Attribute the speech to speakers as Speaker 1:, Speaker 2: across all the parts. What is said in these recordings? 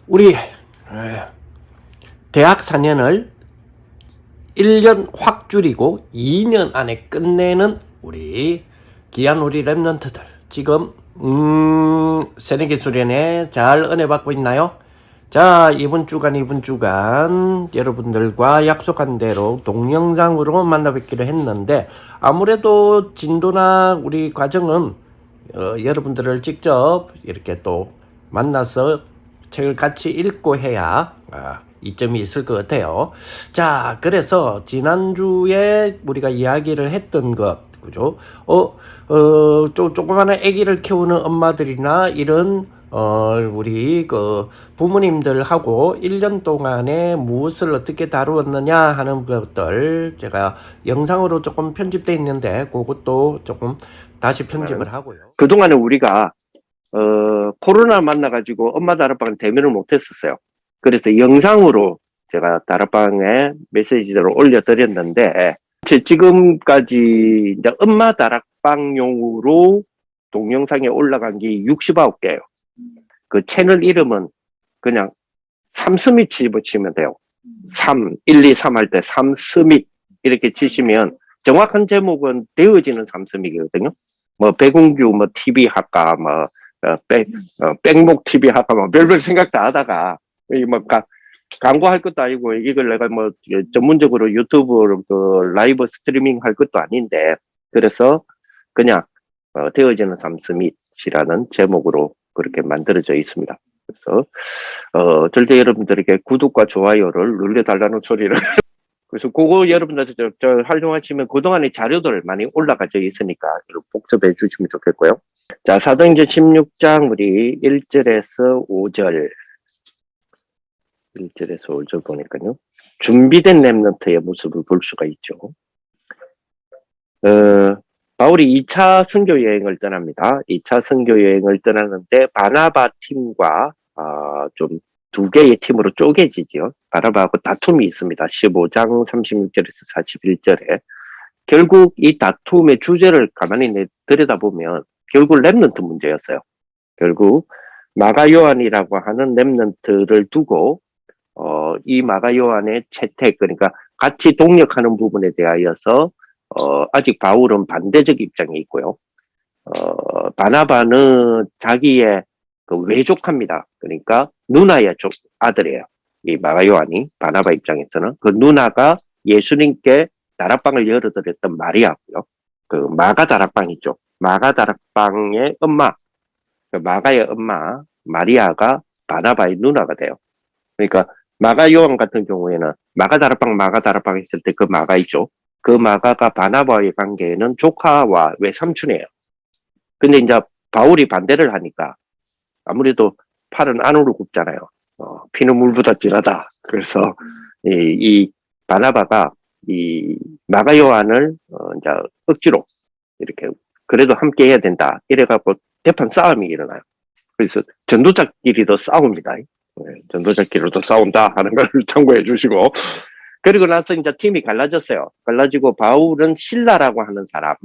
Speaker 1: 우리 대학 4년을 1년 확 줄이고 2년 안에 끝내는 우리 귀한 우리 랩런트들, 지금 새내기 수련회 잘 은혜 받고 있나요? 자, 이번 주간 여러분들과 약속한 대로 동영상으로 만나 뵙기로 했는데, 아무래도 진도나 우리 과정은 여러분들을 직접 이렇게 또 만나서 책을 같이 읽고 해야 이점이 있을 것 같아요. 자, 그래서 지난주에 우리가 이야기를 했던 것, 그죠? 조그마한 아기를 키우는 엄마들이나 이런 우리 그 부모님들하고 1년 동안에 무엇을 어떻게 다루었느냐 하는 것들 제가 영상으로 조금 편집되어 있는데, 그것도 조금 다시 편집을 하고요.
Speaker 2: 그동안에 우리가 코로나 만나가지고 엄마 다락방을 대면을 못했었어요. 그래서 영상으로 제가 다락방에 메시지를 올려드렸는데, 지금까지 이제 엄마 다락방용으로 동영상에 올라간 게 69개예요. 그 채널 이름은 그냥 삼스밋 집어치면 돼요. 3, 1, 2, 3 할 때 삼스밋 이렇게 치시면 정확한 제목은 되어지는 삼스밋이거든요. 뭐 백운규 뭐 TV 학과 뭐 백목 TV 학과 뭐 별별 생각 다 하다가 뭐 광고할 것도 아니고 이걸 내가 뭐 전문적으로 유튜브로 그 라이브 스트리밍 할 것도 아닌데, 그래서 그냥 되어지는 삼스밋이라는 제목으로 그렇게 만들어져 있습니다. 그래서 절대 여러분들에게 구독과 좋아요를 눌러달라는 소리를 그래서 그거 여러분들 저 활용하시면 그동안의 자료들 많이 올라가져 있으니까 복습해 주시면 좋겠고요. 자, 사도행전 16장 우리 1절에서 5절 1절에서 5절 보니까요, 준비된 렘넌트의 모습을 볼 수가 있죠. 바울이 2차 선교 여행을 떠납니다. 2차 선교 여행을 떠나는데 바나바 팀과 좀 두 개의 팀으로 쪼개지죠. 바나바하고 다툼이 있습니다. 15장 36절에서 41절에. 결국 이 다툼의 주제를 가만히 들여다보면 결국 렘넌트 문제였어요. 결국 마가 요한이라고 하는 렘넌트를 두고 이 마가 요한의 채택, 그러니까 같이 동력하는 부분에 대하여서 아직 바울은 반대적 입장에 있고요. 바나바는 자기의 그 외족합니다. 그러니까 누나의 아들이에요. 이 마가 요한이 바나바 입장에서는 그 누나가 예수님께 다락방을 열어드렸던 마리아고요. 그 마가 다락방 있죠. 마가 다락방의 엄마, 그 마가의 엄마 마리아가 바나바의 누나가 돼요. 그러니까 마가 요한 같은 경우에는 마가 다락방 했을 때 그 마가 있죠. 그 마가가 바나바와의 관계에는 조카와 외삼촌이에요. 근데 이제 바울이 반대를 하니까 아무래도 팔은 안으로 굽잖아요. 피는 물보다 진하다. 그래서 이 바나바가 이 마가 요한을 이제 억지로 이렇게 그래도 함께 해야 된다. 이래갖고 대판 싸움이 일어나요. 그래서 전도자끼리도 싸웁니다. 전도자끼리도 싸운다 하는 걸 참고해 주시고, 그리고 나서 이제 팀이 갈라졌어요. 갈라지고 바울은 실라라고 하는 사람,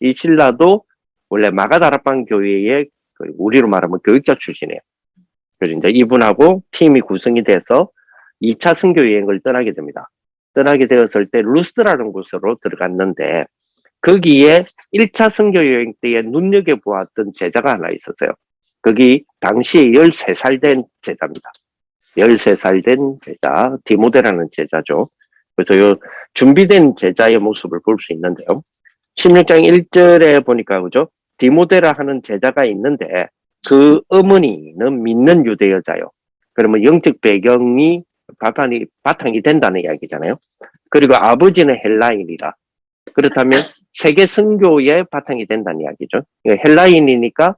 Speaker 2: 이 실라도 원래 마가다락방 교회의 우리로 말하면 교육자 출신이에요. 그래서 이제 이분하고 팀이 구성이 돼서 2차 선교 여행을 떠나게 됩니다. 떠나게 되었을 때 루스드라는 곳으로 들어갔는데, 거기에 1차 선교 여행 때에 눈여겨보았던 제자가 하나 있었어요. 거기 당시에 13살 된 제자입니다. 13살 된 제자, 디모데라는 제자죠. 그래서 요 준비된 제자의 모습을 볼 수 있는데요. 16장 1절에 보니까, 그죠? 디모데라 하는 제자가 있는데, 그 어머니는 믿는 유대 여자요. 그러면 영적 배경이 바탕이 된다는 이야기잖아요. 그리고 아버지는 헬라인이다. 그렇다면 세계 선교의 바탕이 된다는 이야기죠. 헬라인이니까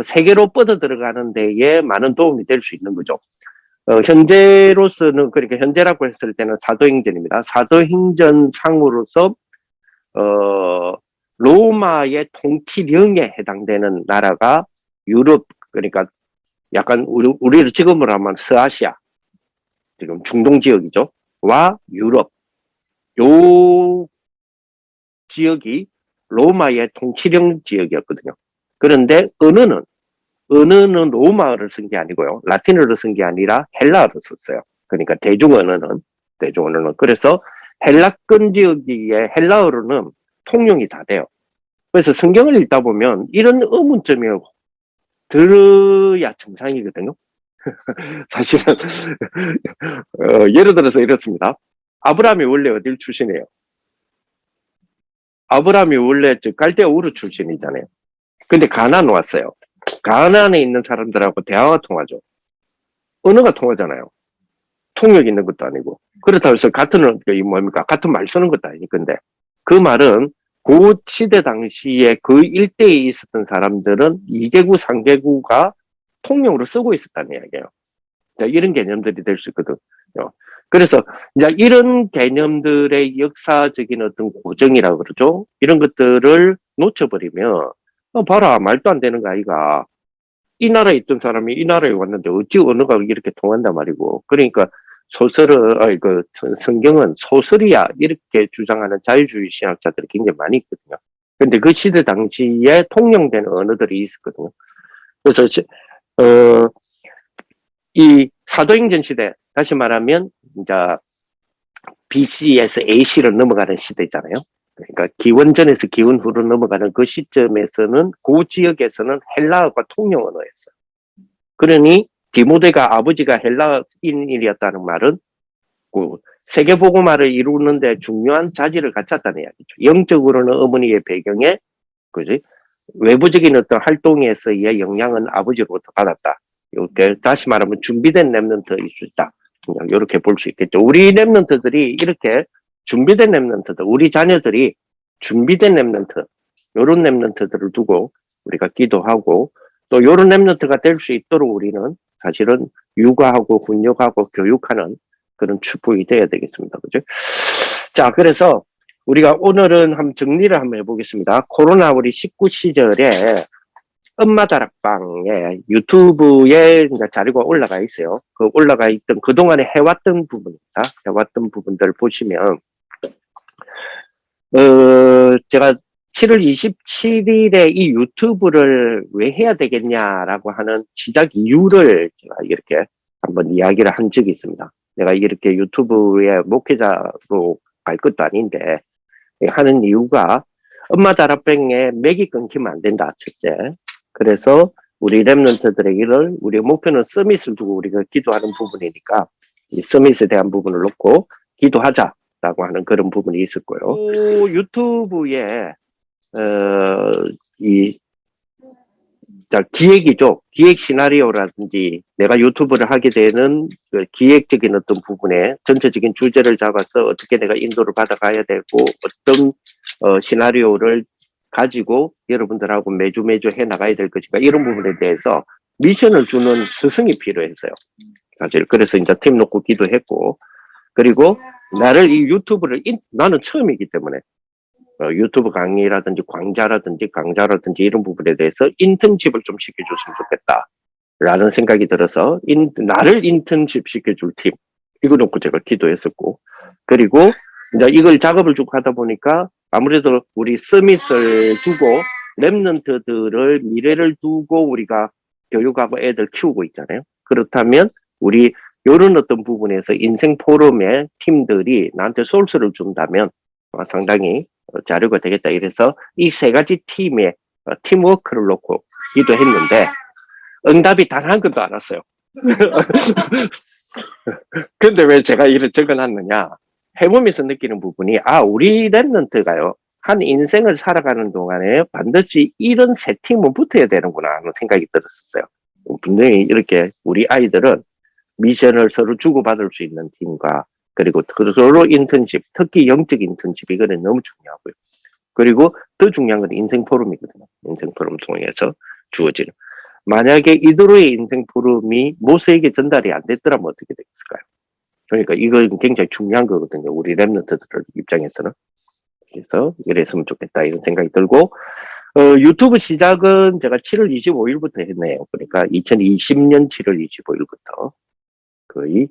Speaker 2: 세계로 뻗어 들어가는 데에 많은 도움이 될 수 있는 거죠. 현재로서는, 그러니까 현재라고 했을 때는 사도행전입니다. 사도행전 상으로서 로마의 통치령에 해당되는 나라가 유럽, 그러니까 약간 우리를 지금으로 하면 서아시아, 지금 중동 지역이죠. 와 유럽, 요 지역이 로마의 통치령 지역이었거든요. 그런데 언어는 언어는 로마어를 쓴 게 아니고요. 라틴어를 쓴 게 아니라 헬라어를 썼어요. 그러니까 대중언어는. 그래서 헬라권 지역의 헬라어로는 통용이 다 돼요. 그래서 성경을 읽다 보면 이런 의문점이 들어야 정상이거든요. 사실은 예를 들어서 이렇습니다. 아브라함이 원래 어딜 출신이에요? 아브라함이 원래 갈대아 우르 출신이잖아요. 근데 가나안 왔어요. 가나안에 있는 사람들하고 대화가 통하죠. 언어가 통하잖아요. 통역이 있는 것도 아니고. 그렇다고 해서 같은, 뭡니까? 같은 말 쓰는 것도 아니니. 근데 그 말은 그 시대 당시에 그 일대에 있었던 사람들은 2개국, 3개국가 통용으로 쓰고 있었다는 이야기예요. 이런 개념들이 될 수 있거든요. 그래서 이제 이런 개념들의 역사적인 어떤 고정이라고 그러죠. 이런 것들을 놓쳐버리면, 봐라, 말도 안 되는 거 아이가. 이 나라에 있던 사람이 이 나라에 왔는데 어찌 언어가 이렇게 통한단 말이고. 그러니까 성경은 소설이야. 이렇게 주장하는 자유주의 신학자들이 굉장히 많이 있거든요. 근데 그 시대 당시에 통용되는 언어들이 있었거든요. 그래서, 이 사도행전 시대, 다시 말하면, 이제, BC에서 AC로 넘어가는 시대잖아요. 그러니까 기원전에서 기원후로 넘어가는 그 시점에서는, 그 지역에서는 헬라어가 통용 언어였어요. 그러니, 디모데가 아버지가 헬라인이었다는 말은, 그 세계복음화를 이루는데 중요한 자질을 갖췄다는 이야기죠. 영적으로는 어머니의 배경에, 그지? 외부적인 어떤 활동에서의 영향은 아버지로부터 받았다. 이렇게 다시 말하면 준비된 랩런트일 수 있다. 그냥 이렇게 볼 수 있겠죠. 우리 랩런트들이 이렇게 준비된 랩런트들, 우리 자녀들이 준비된 랩런트, 이런 랩런트들을 두고 우리가 기도하고 또 이런 랩런트가 될 수 있도록 우리는 사실은 육아하고 훈육하고 교육하는 그런 축복이 돼야 되겠습니다. 그죠? 자, 그래서 우리가 오늘은 한번 정리를 한번 해보겠습니다. 코로나 우리 19 시절에 엄마 다락방에 유튜브에 자료가 올라가 있어요. 그 올라가 있던 그동안에 해왔던 부분입니다. 해왔던 부분들 보시면 제가 7월 27일에 이 유튜브를 왜 해야 되겠냐라고 하는 시작 이유를 제가 이렇게 한번 이야기를 한 적이 있습니다. 내가 이렇게 유튜브의 목회자로 갈 것도 아닌데 하는 이유가 엄마 다락방에 맥이 끊기면 안 된다. 첫째. 그래서 우리 랩런트들에게는 우리 목표는 서밋을 두고 우리가 기도하는 부분이니까 이 서밋에 대한 부분을 놓고 기도하자라고 하는 그런 부분이 있을 거예요. 또 유튜브에 이 기획이죠. 기획 시나리오라든지 내가 유튜브를 하게 되는 그 기획적인 어떤 부분에 전체적인 주제를 잡아서 어떻게 내가 인도를 받아가야 되고 어떤 시나리오를 가지고 여러분들하고 매주 해 나가야 될 것인가 이런 부분에 대해서 미션을 주는 스승이 필요했어요. 사실 그래서 이제 팀 놓고 기도했고 그리고 나를 이 유튜브를 나는 처음이기 때문에 유튜브 강의라든지 강좌라든지 이런 부분에 대해서 인턴십을 좀 시켜줬으면 좋겠다. 라는 생각이 들어서 나를 인턴십 시켜줄 팀 이거 놓고 제가 기도했었고 그리고 이제 이걸 작업을 쭉 하다 보니까 아무래도 우리 서밋을 두고 랩런트들을 미래를 두고 우리가 교육하고 애들 키우고 있잖아요. 그렇다면 우리 이런 어떤 부분에서 인생 포럼의 팀들이 나한테 소스를 준다면 상당히 자료가 되겠다. 이래서 이 세 가지 팀의 팀워크를 놓고 기도했는데 응답이 단 한 건도 안 왔어요. 근데 왜 제가 이를 적어놨느냐? 해보면서 느끼는 부분이 우리 랩런트가요. 한 인생을 살아가는 동안에 반드시 이런 세 팀은 붙어야 되는구나 하는 생각이 들었었어요. 분명히 이렇게 우리 아이들은 미션을 서로 주고받을 수 있는 팀과 그리고 서로 인턴십, 특히 영적 인턴십 이거는 너무 중요하고요. 그리고 더 중요한 건 인생 포럼이거든요. 인생 포럼 통해서 주어지는. 만약에 이대로의 인생 포럼이 모세에게 전달이 안 됐더라면 어떻게 됐을까요? 그러니까 이건 굉장히 중요한 거거든요. 우리 랩런트들 입장에서는. 그래서 이랬으면 좋겠다 이런 생각이 들고 유튜브 시작은 제가 7월 25일부터 했네요. 그러니까 2020년 7월 25일부터 거의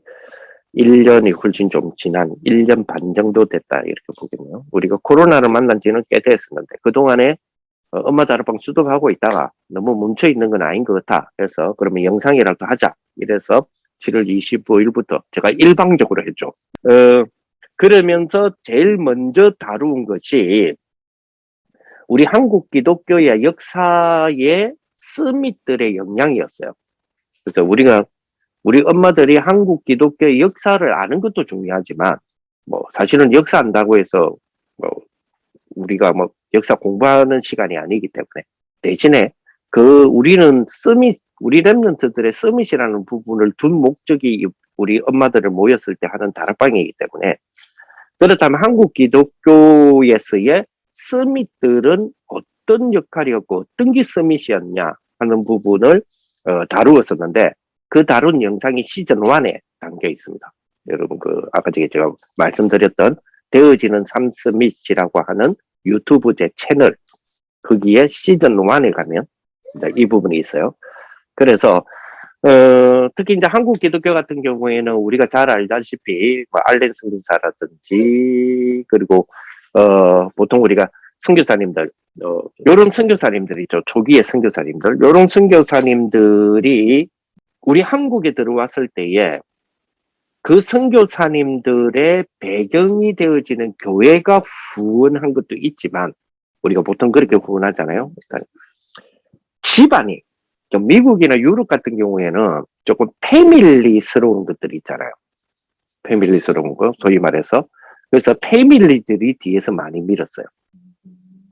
Speaker 2: 1년이 훨씬 좀 지난 1년 반 정도 됐다 이렇게 보겠네요. 우리가 코로나를 만난 지는 꽤 됐었는데 그동안에 엄마 다락방 수업하고 있다가 너무 멈춰 있는 건 아닌 것 같아. 그래서 그러면 영상이라도 하자. 이래서 7월 25일부터 제가 일방적으로 했죠. 그러면서 제일 먼저 다루은 것이 우리 한국 기독교의 역사의 스밋들의 영향이었어요. 그래서 우리 엄마들이 한국 기독교의 역사를 아는 것도 중요하지만, 뭐, 사실은 역사 안다고 해서, 뭐, 우리가 뭐, 역사 공부하는 시간이 아니기 때문에, 대신에, 우리 랩런트들의 서밋이라는 부분을 둔 목적이 우리 엄마들을 모였을 때 하는 다락방이기 때문에, 그렇다면 한국 기독교에서의 서밋들은 어떤 역할이었고, 어떤 게 서밋이었냐 하는 부분을 다루었었는데, 그 다룬 영상이 시즌 1에 담겨 있습니다. 여러분, 아까 제가 말씀드렸던 되어지는 삶 서밋이라고 하는 유튜브 제 채널, 거기에 시즌 1에 가면 이 부분이 있어요. 그래서, 특히 이제 한국 기독교 같은 경우에는 우리가 잘 알다시피, 뭐 알렌 선교사라든지, 그리고, 보통 우리가 선교사님들, 요런 선교사님들이죠. 초기의 선교사님들. 요런 선교사님들이 우리 한국에 들어왔을 때에 그 선교사님들의 배경이 되어지는 교회가 후원한 것도 있지만, 우리가 보통 그렇게 후원하잖아요. 그러니까 집안이, 좀 미국이나 유럽 같은 경우에는 조금 패밀리스러운 것들이 있잖아요. 패밀리스러운 거, 소위 말해서. 그래서 패밀리들이 뒤에서 많이 밀었어요.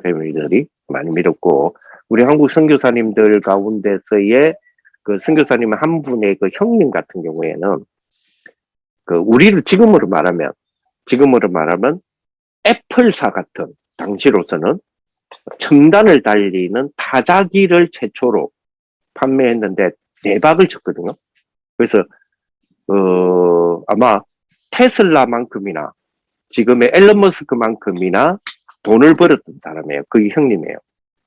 Speaker 2: 패밀리들이 많이 밀었고, 우리 한국 선교사님들 가운데서의 그 선교사님 한 분의 그 형님 같은 경우에는 우리를 지금으로 말하면 애플사 같은 당시로서는 첨단을 달리는 타자기를 최초로 판매했는데 대박을 쳤거든요. 그래서 아마 테슬라만큼이나 지금의 앨런 머스크만큼이나 돈을 벌었던 사람이에요. 그 형님이에요.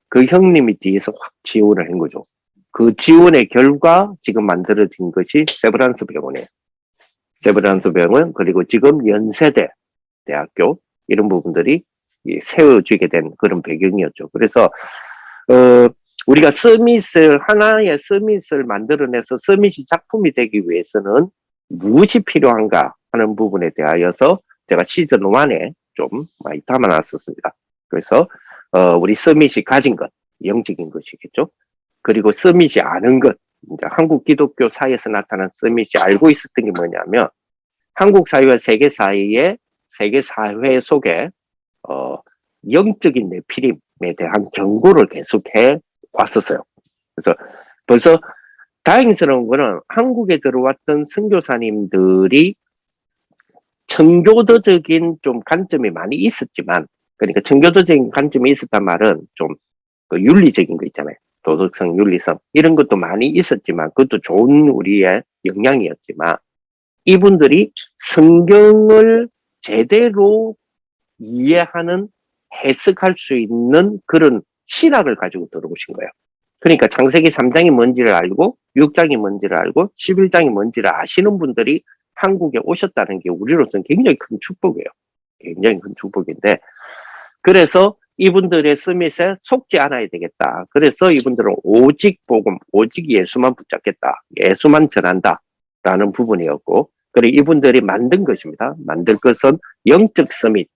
Speaker 2: 그 형님이 뒤에서 확 지원을 한 거죠. 그 지원의 결과 지금 만들어진 것이 세브란스 병원이에요. 세브란스 병원, 그리고 지금 연세대 대학교, 이런 부분들이 세워지게 된 그런 배경이었죠. 그래서 우리가 하나의 서밋을 만들어내서 서밋이 작품이 되기 위해서는 무엇이 필요한가 하는 부분에 대하여서 제가 시즌 1에 좀 많이 담아놨었습니다. 그래서 우리 서밋이 가진 것, 영적인 것이겠죠. 그리고 서밋이 아는 것, 이제 한국 기독교 사회에서 나타난 서밋이 알고 있었던 게 뭐냐면, 한국 사회와 세계 사회 속에 영적인 네피림에 대한 경고를 계속해 왔었어요. 그래서 벌써 다행스러운 거는 한국에 들어왔던 선교사님들이 청교도적인 좀 관점이 많이 있었지만, 그러니까 청교도적인 관점이 있었단 말은 좀 윤리적인 거 있잖아요. 도덕성, 윤리성, 이런 것도 많이 있었지만, 그것도 좋은 우리의 역량이었지만, 이분들이 성경을 제대로 이해하는, 해석할 수 있는 그런 신학을 가지고 들어오신 거예요. 그러니까 창세기 3장이 뭔지를 알고 6장이 뭔지를 알고 11장이 뭔지를 아시는 분들이 한국에 오셨다는 게 우리로서는 굉장히 큰 축복이에요. 굉장히 큰 축복인데, 그래서 이분들의 서밋에 속지 않아야 되겠다. 그래서 이분들은 오직 복음, 오직 예수만 붙잡겠다. 예수만 전한다. 라는 부분이었고, 그리고 이분들이 만든 것입니다. 만들 것은 영적 서밋.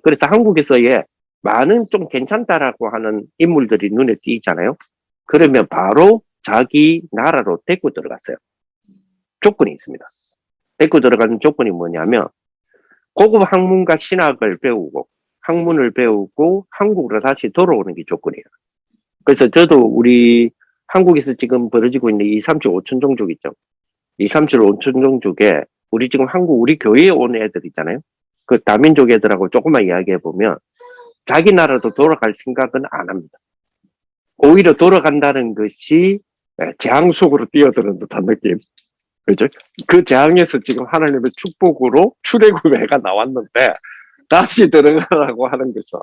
Speaker 2: 그래서 한국에서의 많은 좀 괜찮다라고 하는 인물들이 눈에 띄잖아요. 그러면 바로 자기 나라로 데리고 들어갔어요. 조건이 있습니다. 데리고 들어가는 조건이 뭐냐면, 고급 학문과 신학을 배우고, 학문을 배우고, 한국으로 다시 돌아오는 게 조건이에요. 그래서 저도 우리 한국에서 지금 벌어지고 있는 237 5천종족 있죠. 237 5천종족에 우리 지금 우리 교회에 온 애들 있잖아요. 그 다민족 애들하고 조금만 이야기해 보면 자기 나라도 돌아갈 생각은 안 합니다. 오히려 돌아간다는 것이 재앙 속으로 뛰어드는 듯한 느낌. 그죠? 그 재앙에서 지금 하나님의 축복으로 출애굽해가 나왔는데 다시 들어가라고 하는 거죠.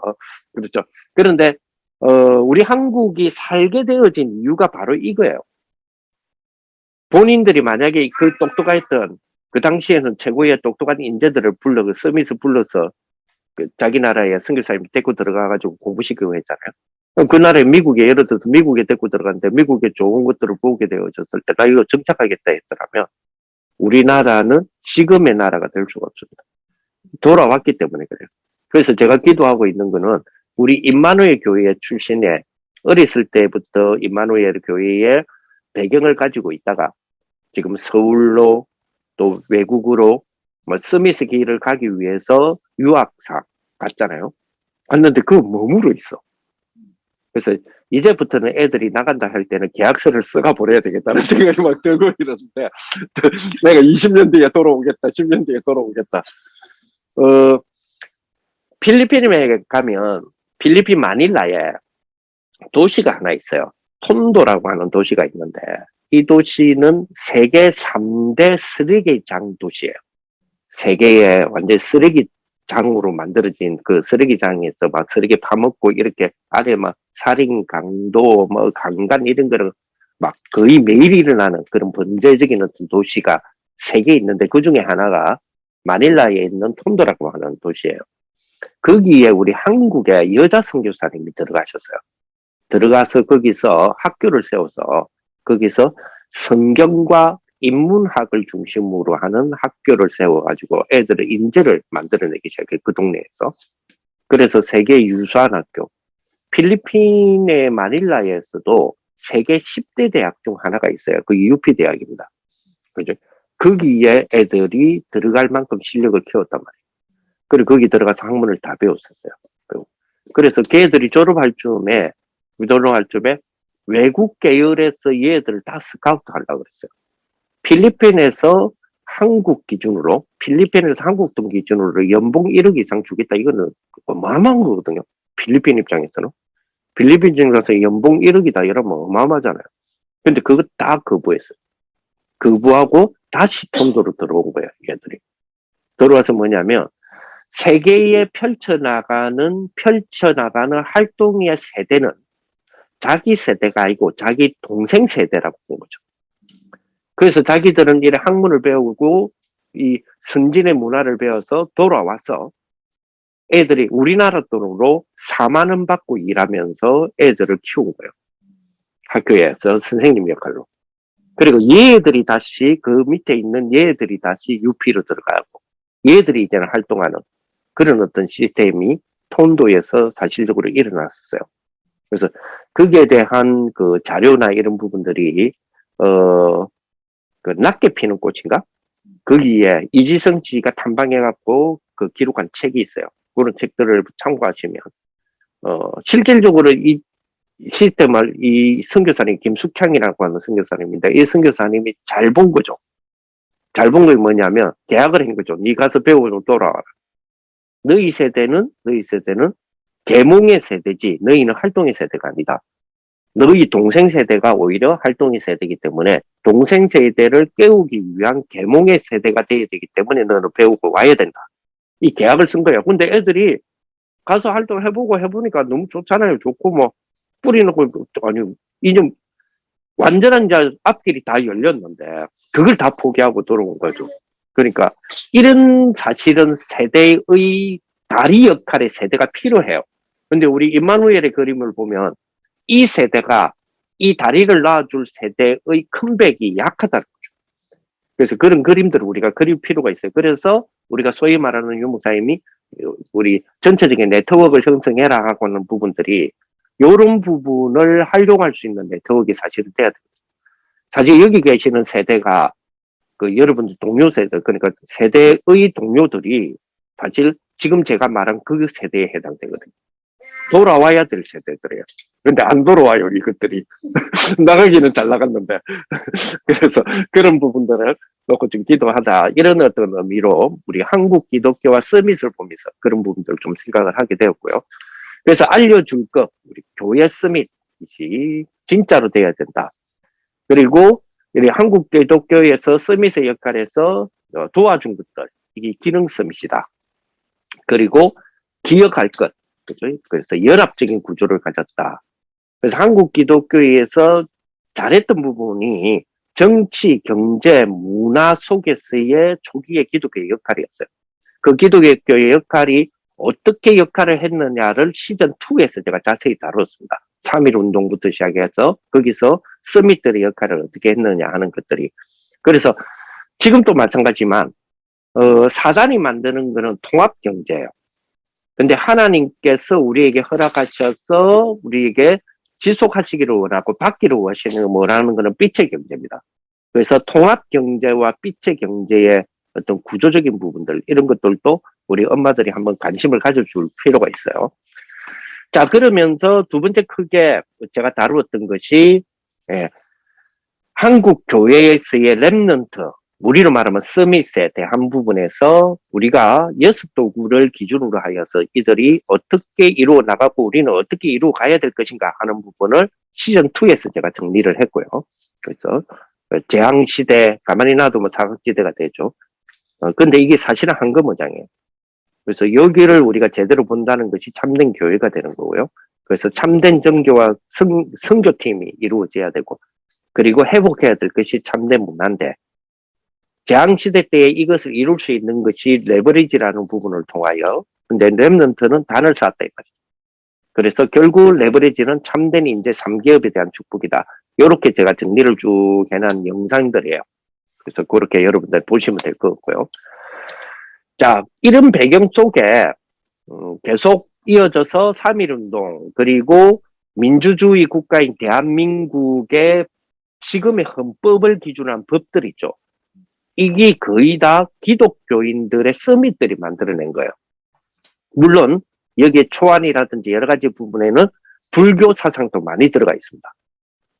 Speaker 2: 그렇죠. 그런데 우리 한국이 살게 되어진 이유가 바로 이거예요. 본인들이 만약에 그 똑똑했던, 그 당시에는 최고의 똑똑한 인재들을 서밋을 불러서 그 자기 나라에 선교사님 데리고 들어가가지고 공부시키고 했잖아요. 그럼 그 나라에 미국에 예를 들어서 미국에 데리고 들어갔는데 미국의 좋은 것들을 보게 되어졌을 때 나 이거 정착하겠다 했더라면 우리나라는 지금의 나라가 될 수가 없습니다. 돌아왔기 때문에 그래요. 그래서 제가 기도하고 있는 거는 우리 임마누엘 교회 출신의 어렸을 때부터 임마누엘 교회의 배경을 가지고 있다가 지금 서울로 또 외국으로 뭐 스미스 길을 가기 위해서 유학사 갔잖아요. 갔는데 그거 머무르 있어. 그래서 이제부터는 애들이 나간다 할 때는 계약서를 써가 버려야 되겠다는 생각이 막 들고 이러는데 내가 20년 뒤에 돌아오겠다, 10년 뒤에 돌아오겠다. 필리핀에 가면 필리핀 마닐라에 도시가 하나 있어요. 톤도라고 하는 도시가 있는데 이 도시는 세계 3대 쓰레기장 도시예요. 세계의 완전 쓰레기장으로 만들어진 그 쓰레기장에서 막 쓰레기 파먹고 이렇게 아래 막 살인, 강도, 뭐 강간 이런 거를 막 거의 매일 일어나는 그런 범죄적인 어떤 도시가 세 개 있는데 그 중에 하나가 마닐라에 있는 톤도라고 하는 도시예요. 거기에 우리 한국의 여자 선교사님이 들어가셨어요. 들어가서 거기서 학교를 세워서 거기서 성경과 인문학을 중심으로 하는 학교를 세워가지고 애들의 인재를 만들어내기 시작해요. 그 동네에서. 그래서 세계 유수한 학교. 필리핀의 마닐라에서도 세계 10대 대학 중 하나가 있어요. 그 UP 대학입니다. 그죠? 거기에 애들이 들어갈 만큼 실력을 키웠단 말이에요. 그리고 거기 들어가서 학문을 다 배웠었어요. 그래서 걔들이 졸업할 쯤에 외국 계열에서 얘들을 다 스카우트 하려고 그랬어요. 필리핀에서 한국 돈 기준으로 연봉 1억 이상 주겠다. 이거는 어마어마한 거거든요. 필리핀 입장에서는. 필리핀 가서 연봉 1억이다. 이러면 어마어마하잖아요. 근데 그거 다 거부했어요. 거부하고 다시 톤도로 들어온 거예요. 얘들이. 들어와서 뭐냐면 세계에 펼쳐나가는 활동의 세대는 자기 세대가 아니고 자기 동생 세대라고 본 거죠. 그래서 자기들은 이래 학문을 배우고 이 선진의 문화를 배워서 돌아와서 애들이 우리나라 돈으로 4만 원 받고 일하면서 애들을 키운 거예요. 학교에서 선생님 역할로. 그리고 얘들이 다시 그 밑에 있는 얘들이 다시 UP로 들어가고 얘들이 이제는 활동하는 그런 어떤 시스템이 톤도에서 사실적으로 일어났어요. 그래서 거기에 대한 그 자료나 이런 부분들이 그 낮게 피는 꽃인가? 거기에 이지성 씨가 탐방해갖고 그 기록한 책이 있어요. 그런 책들을 참고하시면 실질적으로 이 시스템을 이 선교사님 김숙향이라고 하는 선교사님인데 이 선교사님이 잘 본 거죠. 잘 본 게 뭐냐면 계약을 한 거죠. 네 가서 배우고 돌아와라. 너희 세대는 계몽의 세대지 너희는 활동의 세대가 아니다. 너희 동생 세대가 오히려 활동의 세대이기 때문에 동생 세대를 깨우기 위한 계몽의 세대가 되어야 되기 때문에 너는 배우고 와야 된다. 이 계약을 쓴 거예요. 근데 애들이 가서 활동을 해보니까 너무 좋잖아요. 좋고 뭐 뿌리놓고 아니 이제 완전한 이제 앞길이 다 열렸는데 그걸 다 포기하고 돌아온 거죠. 그러니까 이런 사실은 세대의 다리 역할의 세대가 필요해요. 근데 우리 임마누엘의 그림을 보면 이 세대가 이 다리를 놔줄 세대의 컴백이 약하다는 거죠. 그래서 그런 그림들을 우리가 그릴 필요가 있어요. 그래서 우리가 소위 말하는 유목사님이 우리 전체적인 네트워크를 형성해라 하고 하는 부분들이 이런 부분을 활용할 수 있는 네트워크가 사실은 돼야 돼요. 사실 여기 계시는 세대가 그 여러분들 동료 세대, 그러니까 세대의 동료들이 사실 지금 제가 말한 그 세대에 해당되거든요. 돌아와야 될 세대들이에요. 근데 안 돌아와요, 이것들이. 나가기는 잘 나갔는데. 그래서 그런 부분들을 놓고 좀 기도하다. 이런 어떤 의미로 우리 한국 기독교와 서밋을 보면서 그런 부분들을 좀 생각을 하게 되었고요. 그래서 알려줄 것, 우리 교회 서밋이 진짜로 돼야 된다. 그리고 우리 한국 기독교에서 서밋의 역할에서 도와준 것들, 이게 기능 서밋이다. 그리고 기억할 것, 그죠? 그래서 연합적인 구조를 가졌다. 그래서 한국 기독교에서 잘했던 부분이 정치, 경제, 문화 속에서의 초기의 기독교의 역할이었어요. 그 기독교의 역할이 어떻게 역할을 했느냐를 시즌2에서 제가 자세히 다뤘습니다. 3.1 운동부터 시작해서 거기서 서밋들의 역할을 어떻게 했느냐 하는 것들이. 그래서 지금도 마찬가지지만 사단이 만드는 거는 통합경제예요. 근데 하나님께서 우리에게 허락하셔서 우리에게 지속하시기를 원하고 받기를 원하는 거는 빛의 경제입니다. 그래서 통합경제와 빛의 경제의 어떤 구조적인 부분들, 이런 것들도 우리 엄마들이 한번 관심을 가져줄 필요가 있어요. 자, 그러면서 두 번째 크게 제가 다루었던 것이, 한국 교회에서의 렘넌트, 우리로 말하면 서밋에 대한 부분에서 우리가 6도구를 기준으로 하여서 이들이 어떻게 이루어 나가고 우리는 어떻게 이루어 가야 될 것인가 하는 부분을 시즌2에서 제가 정리를 했고요. 그래서 재앙시대, 가만히 놔두면 사각지대가 되죠. 근데 이게 사실은 한거모장이에요. 그래서 여기를 우리가 제대로 본다는 것이 참된 교회가 되는 거고요. 그래서 참된 정교와 선교팀이 이루어져야 되고, 그리고 회복해야 될 것이 참된 문화인데, 재앙시대 때에 이것을 이룰 수 있는 것이 레버리지라는 부분을 통하여, 근데 렘넌트는 단을 쌓았다 이 말이죠. 그래서 결국 레버리지는 참된 인재 3기업에 대한 축복이다. 이렇게 제가 정리를 쭉 해놓은 영상들이에요. 그래서 그렇게 여러분들 보시면 될 것 같고요. 자, 이런 배경 속에 계속 이어져서 3.1운동, 그리고 민주주의 국가인 대한민국의 지금의 헌법을 기준한 법들 있죠. 이게 거의 다 기독교인들의 서밋들이 만들어낸 거예요. 물론 여기에 초안이라든지 여러 가지 부분에는 불교 사상도 많이 들어가 있습니다.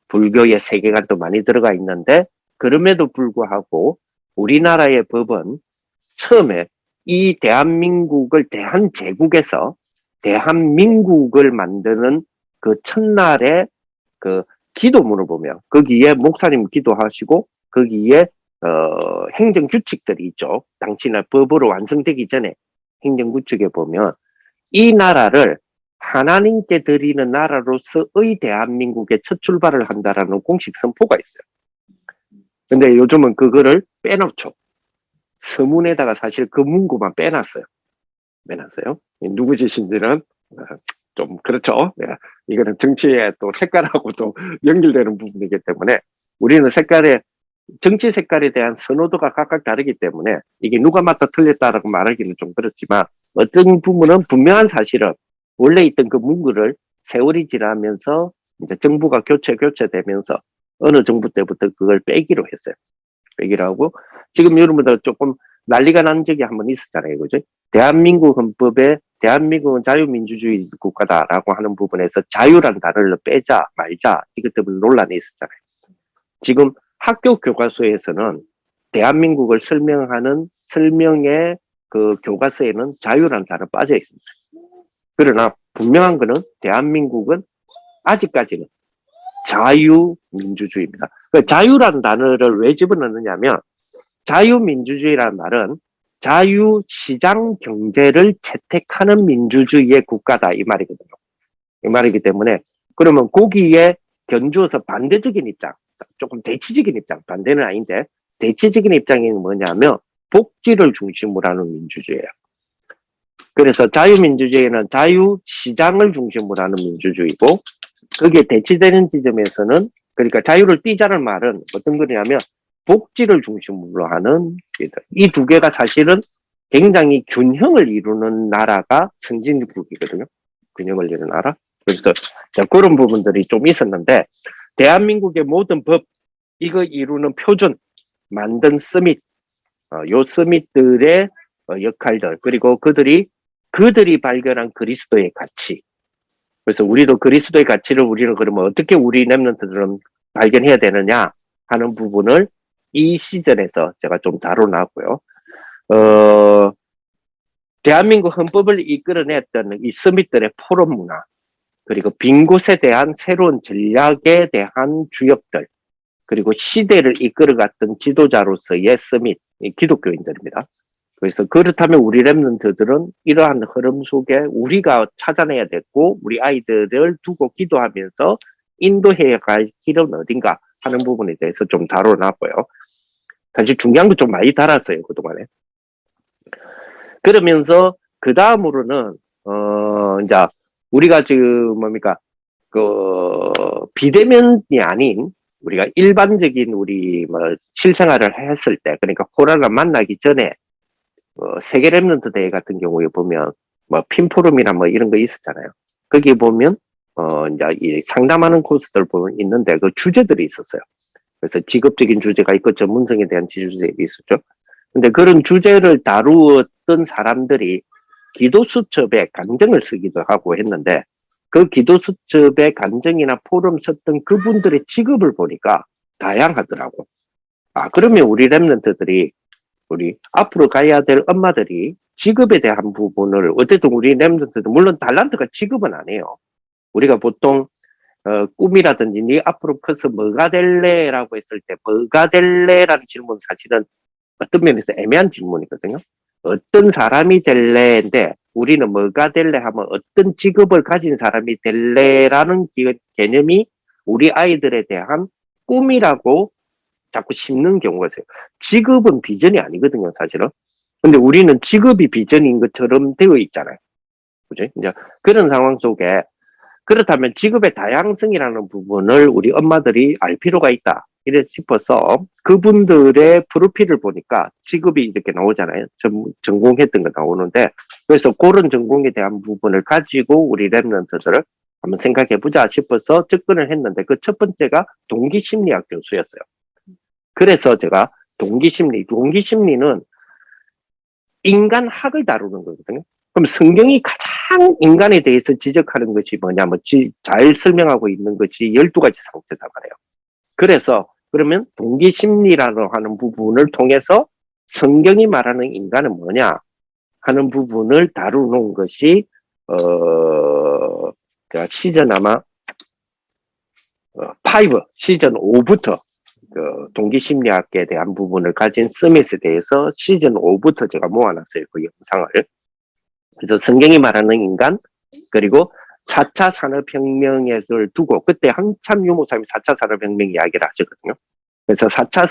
Speaker 2: 불교의 세계관도 많이 들어가 있는데, 그럼에도 불구하고 우리나라의 법은 처음에 이 대한민국을 대한제국에서 대한민국을 만드는 그 첫날의 그 기도문을 보면 거기에 목사님 기도하시고 거기에 행정규칙들이 있죠. 당신의 법으로 완성되기 전에 행정규칙에 보면 이 나라를 하나님께 드리는 나라로서의 대한민국의 첫 출발을 한다라는 공식 선포가 있어요. 근데 요즘은 그거를 빼놓죠. 서문에다가 사실 그 문구만 빼놨어요. 누구 짓인지는 좀 그렇죠. 이거는 정치의 또 색깔하고 또 연결되는 부분이기 때문에 우리는 정치 색깔에 대한 선호도가 각각 다르기 때문에 이게 누가 맞다 틀렸다라고 말하기는 좀 그렇지만, 어떤 부분은 분명한 사실은 원래 있던 그 문구를 세월이 지나면서 이제 정부가 교체되면서 어느 정부 때부터 그걸 빼기로 했어요. 빼기로 하고, 지금 여러분들 조금 난리가 난 적이 한번 있었잖아요. 그죠? 대한민국 헌법에 대한민국은 자유민주주의 국가다라고 하는 부분에서 자유란 단어를 빼자 말자, 이것 때문에 논란이 있었잖아요. 지금 학교 교과서에서는 대한민국을 설명의 그 교과서에는 자유란 단어 빠져 있습니다. 그러나 분명한 거는 대한민국은 아직까지는 자유민주주의입니다. 그 자유란 단어를 왜 집어넣느냐면, 자유민주주의라는 말은 자유시장 경제를 채택하는 민주주의의 국가다 이 말이거든요. 이 말이기 때문에, 그러면 거기에 견주어서 반대적인 입장, 조금 대치적인 입장, 반대는 아닌데 대치적인 입장이 뭐냐면 복지를 중심으로 하는 민주주의예요. 그래서 자유민주주의는 자유시장을 중심으로 하는 민주주의고, 거기에 대치되는 지점에서는, 그러니까 자유를 띠자는 말은 어떤 거냐면 복지를 중심으로 하는, 이 두 개가 사실은 굉장히 균형을 이루는 나라가 선진국이거든요. 균형을 이루는 나라. 그래서 그런 부분들이 좀 있었는데, 대한민국의 모든 법, 이거 이루는 표준, 만든 서밋, 요 서밋들의 역할들, 그리고 그들이 발견한 그리스도의 가치. 그래서 우리도 그리스도의 가치를 우리는 그러면 어떻게 우리 렘넌트들은 발견해야 되느냐 하는 부분을 이 시즌에서 제가 좀 다뤄놨고요. 대한민국 헌법을 이끌어냈던 이 서밋들의 포럼 문화, 그리고 빈 곳에 대한 새로운 전략에 대한 주역들, 그리고 시대를 이끌어갔던 지도자로서의 서밋, 기독교인들입니다. 그래서 그렇다면 우리 렘넌트들은 이러한 흐름 속에 우리가 찾아내야 됐고, 우리 아이들을 두고 기도하면서 인도해야 갈 길은 어딘가 하는 부분에 대해서 좀 다뤄놨고요. 사실 중요한 거 좀 많이 달았어요, 그동안에. 그러면서 그 다음으로는, 이제, 우리가 지금 뭡니까, 비대면이 아닌, 우리가 일반적인 우리 뭐 실생활을 했을 때, 그러니까 코로나 만나기 전에, 세계 랩런트 대회 같은 경우에 보면, 뭐, 핀포럼이나 뭐 이런 거 있었잖아요. 거기 보면, 이제 이 상담하는 코스들 보면 있는데, 그 주제들이 있었어요. 그래서 직업적인 주제가 있고 전문성에 대한 주제들이 있었죠. 근데 그런 주제를 다루었던 사람들이 기도수첩에 간증을 쓰기도 하고 했는데, 그 기도수첩에 간증이나 포럼 썼던 그분들의 직업을 보니까 다양하더라고. 아, 그러면 우리 랩런트들이, 우리 앞으로 가야 될 엄마들이 직업에 대한 부분을, 어쨌든 우리 랩런트들, 물론 달란트가 직업은 아니에요. 우리가 보통 꿈이라든지 네 앞으로 커서 뭐가 될래라고 했을 때 뭐가 될래라는 질문은 사실은 어떤 면에서 애매한 질문이거든요. 어떤 사람이 될래인데 우리는 뭐가 될래 하면 어떤 직업을 가진 사람이 될래라는 개념이 우리 아이들에 대한 꿈이라고 자꾸 심는 경우가 있어요. 직업은 비전이 아니거든요, 사실은. 근데 우리는 직업이 비전인 것처럼 되어 있잖아요. 그죠? 이제 그런 상황 속에 그렇다면 직업의 다양성이라는 부분을 우리 엄마들이 알 필요가 있다. 이래 싶어서 그분들의 프로필을 보니까 직업이 이렇게 나오잖아요. 전공했던 거 나오는데, 그래서 그런 전공에 대한 부분을 가지고 우리 랩런트들을 한번 생각해 보자 싶어서 접근을 했는데, 그 첫 번째가 동기심리학 교수였어요. 그래서 제가 동기심리는 인간학을 다루는 거거든요. 그럼 성경이 가장 인간에 대해서 지적하는 것이 뭐냐면 잘 설명하고 있는 것이 12가지 상태다 말이에요. 그래서 그러면 동기심리라고 하는 부분을 통해서 성경이 말하는 인간은 뭐냐 하는 부분을 다루는 것이 시즌 아마 5 시즌 5부터 동기심리학에 대한 부분을 가진 서밋에 대해서 시즌 5부터 제가 모아놨어요. 그 영상을. 그래서 성경이 말하는 인간, 그리고 4차 산업혁명을 두고, 그때 한참 유목사님이 4차 산업혁명 이야기를 하셨거든요. 그래서 4차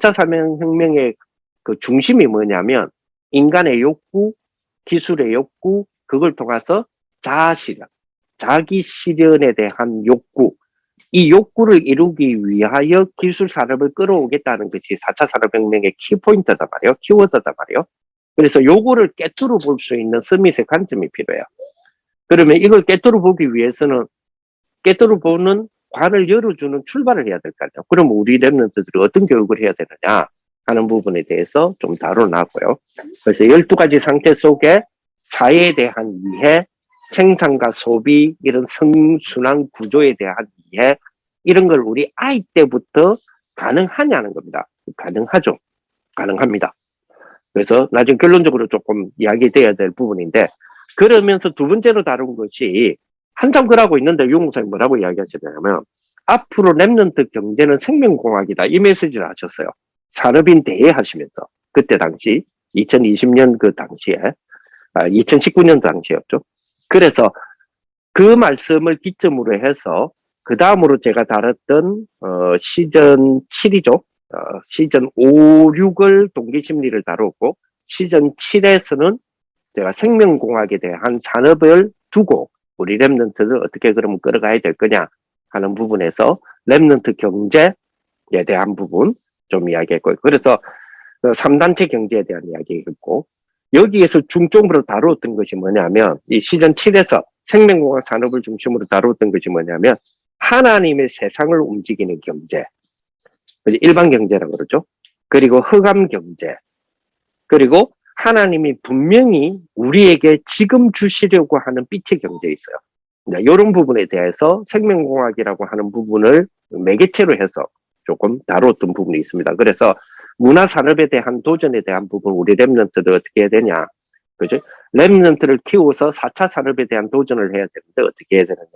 Speaker 2: 산업혁명의 그 중심이 뭐냐면, 인간의 욕구, 기술의 욕구, 그걸 통해서 자아실현, 자기 실현에 대한 욕구, 이 욕구를 이루기 위하여 기술 산업을 끌어오겠다는 것이 4차 산업혁명의 키포인트다 말이에요. 키워드다 말이에요. 그래서 요거를 깨뚫어 볼 수 있는 스밋의 관점이 필요해요. 그러면 이걸 깨뚫어 보기 위해서는 깨뚫어 보는 관을 열어주는 출발을 해야 될 거 아니에요. 그럼 우리 랩런트들이 어떤 교육을 해야 되느냐 하는 부분에 대해서 좀 다뤄놨고요. 그래서 12가지 상태 속에 사회에 대한 이해, 생산과 소비, 이런 성순환 구조에 대한 이해, 이런 걸 우리 아이 때부터 가능하냐는 겁니다. 가능하죠. 가능합니다. 그래서 나중에 결론적으로 조금 이야기돼야 될 부분인데, 그러면서 두 번째로 다룬 것이 한참 그러고 있는데 유목사님 뭐라고 이야기하시냐면, 앞으로 랩런트 경제는 생명공학이다, 이 메시지를 하셨어요. 산업인 대회 하시면서 그때 당시 2020년 그 당시에 2019년 당시였죠. 그래서 그 말씀을 기점으로 해서 그 다음으로 제가 다뤘던 시즌 7이죠. 시즌 5, 6을 동기심리를 다뤘고, 시즌 7에서는 제가 생명공학에 대한 산업을 두고 우리 랩런트를 어떻게 그러면 끌어가야 될 거냐 하는 부분에서 랩런트 경제에 대한 부분 좀 이야기했고요. 그래서 3단체 경제에 대한 이야기했고, 여기에서 중점으로 다루었던 것이 뭐냐면, 이 시즌 7에서 생명공학 산업을 중심으로 다루었던 것이 뭐냐면, 하나님의 세상을 움직이는 경제, 일반 경제라고 그러죠. 그리고 흑암 경제, 그리고 하나님이 분명히 우리에게 지금 주시려고 하는 빛의 경제에 있어요. 이런 부분에 대해서 생명공학이라고 하는 부분을 매개체로 해서 조금 다루었던 부분이 있습니다. 그래서 문화산업에 대한 도전에 대한 부분, 우리 랩런트들 어떻게 해야 되냐. 그죠? 랩런트를 키워서 4차 산업에 대한 도전을 해야 되는데 어떻게 해야 되느냐.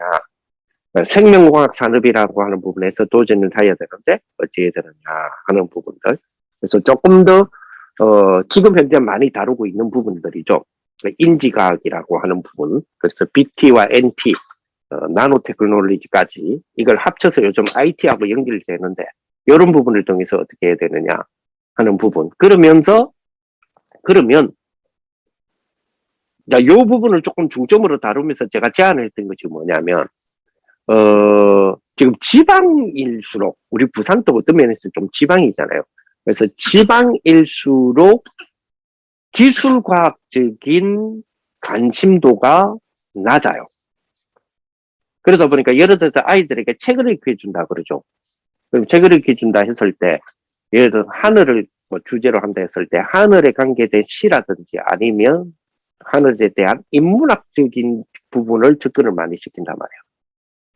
Speaker 2: 생명공학 산업이라고 하는 부분에서 도전을 해야 되는데 어떻게 해야 되느냐 하는 부분들. 그래서 조금 더 지금 현재 많이 다루고 있는 부분들이죠. 인지과학이라고 하는 부분, 그래서 BT와 NT, 나노테크놀로지까지 이걸 합쳐서 요즘 IT하고 연결되는데 이런 부분을 통해서 어떻게 해야 되느냐 하는 부분. 그러면 자, 요 부분을 조금 중점으로 다루면서 제가 제안했던 것이 뭐냐면, 지금 지방일수록, 우리 부산도 어떤 면에서 좀 지방이잖아요. 그래서 지방일수록 기술과학적인 관심도가 낮아요. 그러다 보니까 예를 들어서 아이들에게 책을 읽혀준다 그러죠. 그럼 책을 읽혀준다 했을 때, 예를 들어 하늘을 뭐 주제로 한다 했을 때, 하늘에 관계된 시라든지 아니면 하늘에 대한 인문학적인 부분을 접근을 많이 시킨단 말이에요.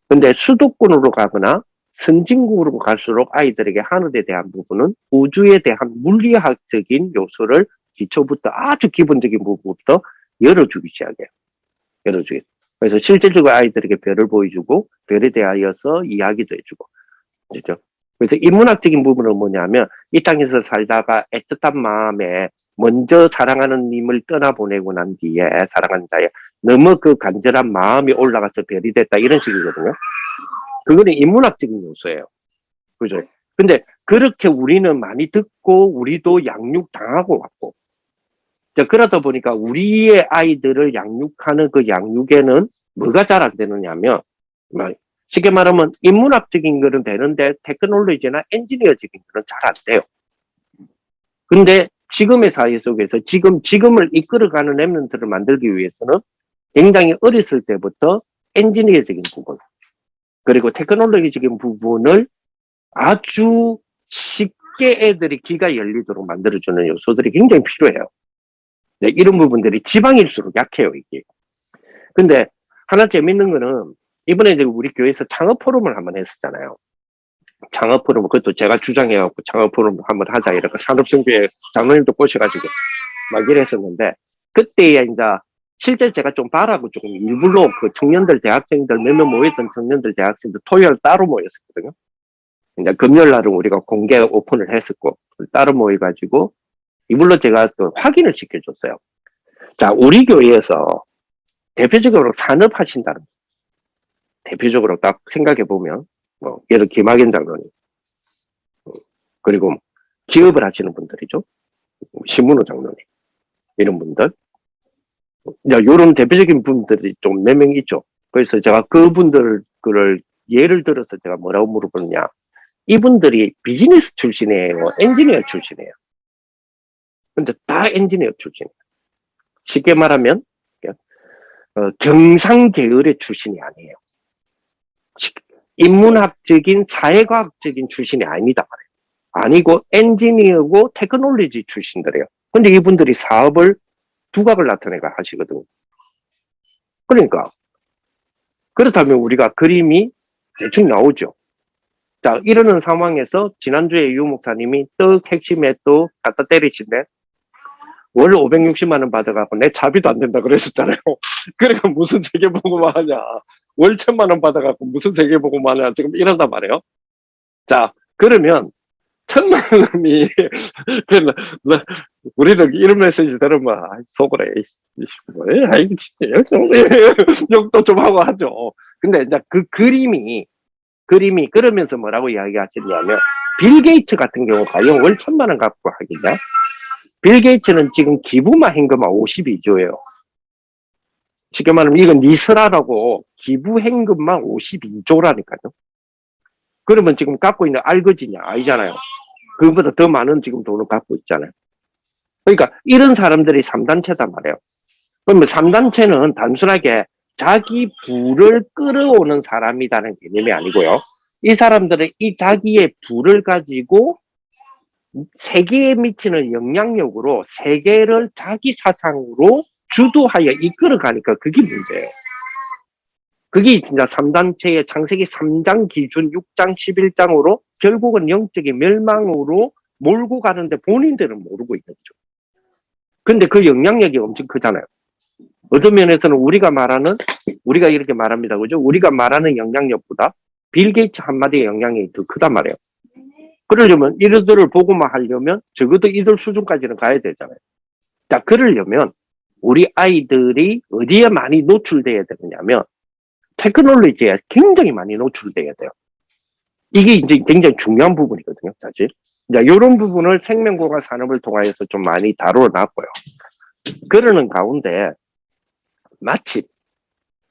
Speaker 2: 근데 수도권으로 가거나 선진국으로 갈수록 아이들에게 하늘에 대한 부분은 우주에 대한 물리학적인 요소를 기초부터 아주 기본적인 부분부터 열어주기 시작해요. 열어주기. 그래서 실질적으로 아이들에게 별을 보여주고 별에 대하여서 이야기도 해주고. 그렇죠? 그래서 인문학적인 부분은 뭐냐면 이 땅에서 살다가 애틋한 마음에 먼저 사랑하는 님을 떠나보내고 난 뒤에 사랑하는 자에 너무 그 간절한 마음이 올라가서 별이 됐다 이런 식이거든요. 그거는 인문학적인 요소예요. 그죠? 근데 그렇게 우리는 많이 듣고 우리도 양육당하고 왔고 자, 그러다 보니까 우리의 아이들을 양육하는 그 양육에는 뭐가 잘 안 되느냐면 쉽게 말하면 인문학적인 거는 되는데 테크놀로지나 엔지니어적인 거는 잘 안 돼요. 근데 지금의 사회 속에서 지금을 이끌어가는 랩런트를 만들기 위해서는 굉장히 어렸을 때부터 엔지니어적인 부분 그리고 테크놀로지적인 부분을 아주 쉽게 애들이 귀가 열리도록 만들어주는 요소들이 굉장히 필요해요. 네, 이런 부분들이 지방일수록 약해요, 이게. 근데 하나 재밌는 거는 이번에 이제 우리 교회에서 창업 포럼을 한번 했었잖아요. 창업 포럼, 그것도 제가 주장해갖고 창업 포럼 한번 하자, 이렇게 산업성교회 장로님도 꼬셔가지고 막 이랬었는데, 그때에 이제 실제 제가 좀 바라고 조금 일부러 그 청년들, 대학생들, 몇 명 모였던 청년들, 대학생들 토요일 따로 모였었거든요. 이제 금요일 날은 우리가 공개 오픈을 했었고, 따로 모여가지고, 이불로 제가 또 확인을 시켜줬어요. 자, 우리 교회에서 대표적으로 산업하신다는, 대표적으로 딱 생각해보면, 뭐, 예를 들어 김학연 장로님, 그리고 기업을 하시는 분들이죠. 신문호 장로님, 이런 분들. 요런 대표적인 분들이 좀 몇 명 있죠. 그래서 제가 그분들을 예를 들어서 제가 뭐라고 물어보느냐. 이분들이 비즈니스 출신이에요. 엔지니어 출신이에요. 근데 다 엔지니어 출신이에요. 쉽게 말하면, 경상 계열의 출신이 아니에요. 인문학적인, 사회과학적인 출신이 아니다 말이에요. 아니고 엔지니어고 테크놀로지 출신들이에요. 근데 이분들이 사업을 두각을 나타내가 하시거든요. 그러니까 그렇다면 우리가 그림이 대충 나오죠. 자, 이러는 상황에서 지난주에 유 목사님이 떡 핵심에 또 갖다 때리신데 월 560만 원 받아갖고 내 자비도 안 된다 그랬었잖아요. 그러니까 무슨 세계보고만 하냐. 월 1000만 원 받아갖고 무슨 세계보고만 하냐. 지금 이런단 말이에요. 자, 그러면 1000만 원이 우리는 이런 메시지 들으면 속으로 뭐야 욕도 좀 하고 하죠. 근데 이제 그 그림이 그러면서 뭐라고 이야기하시냐면 빌 게이츠 같은 경우 과연 월 1000만 원 갖고 하겠냐? 빌 게이츠는 지금 기부만 현금만 52조예요. 쉽게 말하면 이건 니스라라고 기부 현금만 52조라니까요. 그러면 지금 갖고 있는 알거지냐? 아니잖아요. 그거보다 더 많은 지금 돈을 갖고 있잖아요. 그러니까 이런 사람들이 3단체단 말이에요. 그러면 3단체는 단순하게 자기 부를 끌어오는 사람이라는 개념이 아니고요. 이 사람들은 이 자기의 부를 가지고 세계에 미치는 영향력으로 세계를 자기 사상으로 주도하여 이끌어가니까 그게 문제예요. 그게 진짜 3단체의 창세기 3장 기준 6장 11장으로 결국은 영적인 멸망으로 몰고 가는데 본인들은 모르고 있는 거죠. 근데 그 영향력이 엄청 크잖아요. 어떤 면에서는 우리가 이렇게 말합니다. 그죠? 우리가 말하는 영향력보다 빌 게이츠 한마디의 영향력이 더 크단 말이에요. 그러려면 이들을 보고만 하려면 적어도 이들 수준까지는 가야 되잖아요. 자, 그러려면 우리 아이들이 어디에 많이 노출돼야 되느냐면 테크놀로지에 굉장히 많이 노출돼야 돼요. 이게 이제 굉장히 중요한 부분이거든요, 사실. 자, 이런 부분을 생명공학 산업을 통하여서 좀 많이 다뤄놨고요. 그러는 가운데 마침.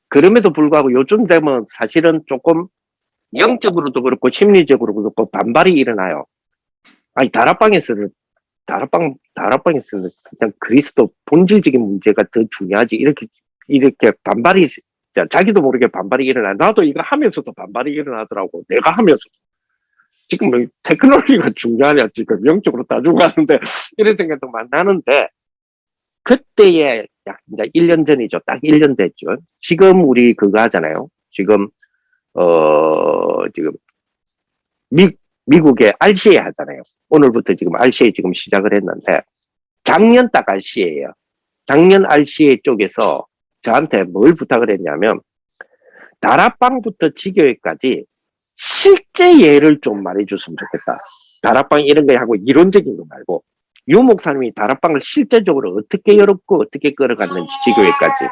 Speaker 2: 그럼에도 불구하고 요즘 되면 사실은 조금 영적으로도 그렇고 심리적으로도 그렇고 반발이 일어나요. 아니, 다락방에서는 그냥 그리스도 본질적인 문제가 더 중요하지. 이렇게 반발이, 자기도 모르게 반발이 일어나. 나도 이거 하면서도 반발이 일어나더라고. 내가 하면서. 지금 뭐 테크놀로지가 중요하냐, 지금 영적으로 따지고 가는데, 이런 생각도 많이 나는데, 그때에 약 이제 1년 전이죠. 딱 1년 됐죠. 지금 우리 그거 하잖아요. 지금, 지금 미국의 RCA 하잖아요. 오늘부터 지금 RCA 지금 시작을 했는데, 작년 딱 RCA예요. 작년 RCA 쪽에서 저한테 뭘 부탁을 했냐면, 다락방부터 지교회까지 실제 예를 좀 말해줬으면 좋겠다. 다락방 이런 거 하고 이론적인 거 말고, 유 목사님이 다락방을 실제적으로 어떻게 열었고 어떻게 끌어갔는지 지교회까지.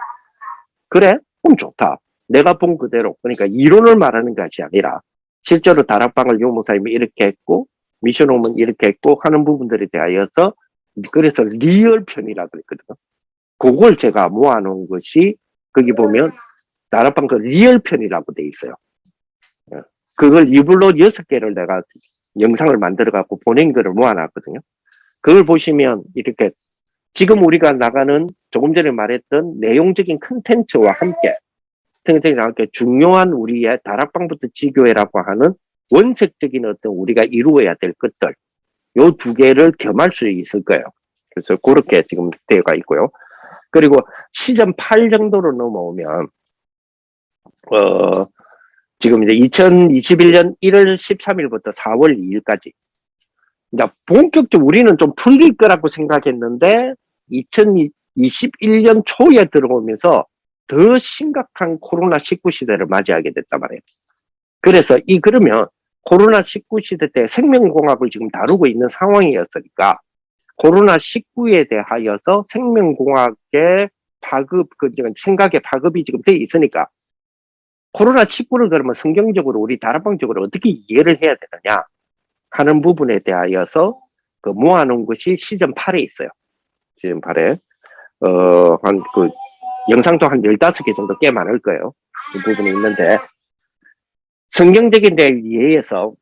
Speaker 2: 그래? 그럼 좋다. 내가 본 그대로. 그러니까 이론을 말하는 것이 아니라 실제로 다락방을 유 목사님이 이렇게 했고 미션홈은 이렇게 했고 하는 부분들에 대하여서, 그래서 리얼 편이라 그랬거든요. 그걸 제가 모아놓은 것이 거기 보면 다락방 그 리얼 편이라고 돼 있어요. 그걸 이불로 6개를 내가 영상을 만들어 갖고 보낸 거를 모아놨거든요. 그걸 보시면 이렇게 지금 우리가 나가는 조금 전에 말했던 내용적인 컨텐츠와 함께 중요한 우리의 다락방부터 지교회라고 하는 원색적인 어떤 우리가 이루어야 될 것들, 요 두 개를 겸할 수 있을 거예요. 그래서 그렇게 지금 되어가 있고요. 그리고 시즌 8 정도로 넘어오면 지금 이제 2021년 1월 13일부터 4월 2일까지 이제 본격적으로 우리는 좀 풀릴 거라고 생각했는데 2021년 초에 들어오면서 더 심각한 코로나19 시대를 맞이하게 됐단 말이에요. 그래서 그러면 코로나19 시대 때 생명공학을 지금 다루고 있는 상황이었으니까 코로나19에 대하여서 생명공학의 생각의 파급이 지금 돼 있으니까 코로나19를 그러면 성경적으로 우리 다락방적으로 어떻게 이해를 해야 되느냐 하는 부분에 대하여서 그 모아놓은 것이 시즌 8에 있어요. 시즌 8에. 영상도 한 15개 정도 꽤 많을 거예요. 그 부분이 있는데, 성경적인 데 이해해서,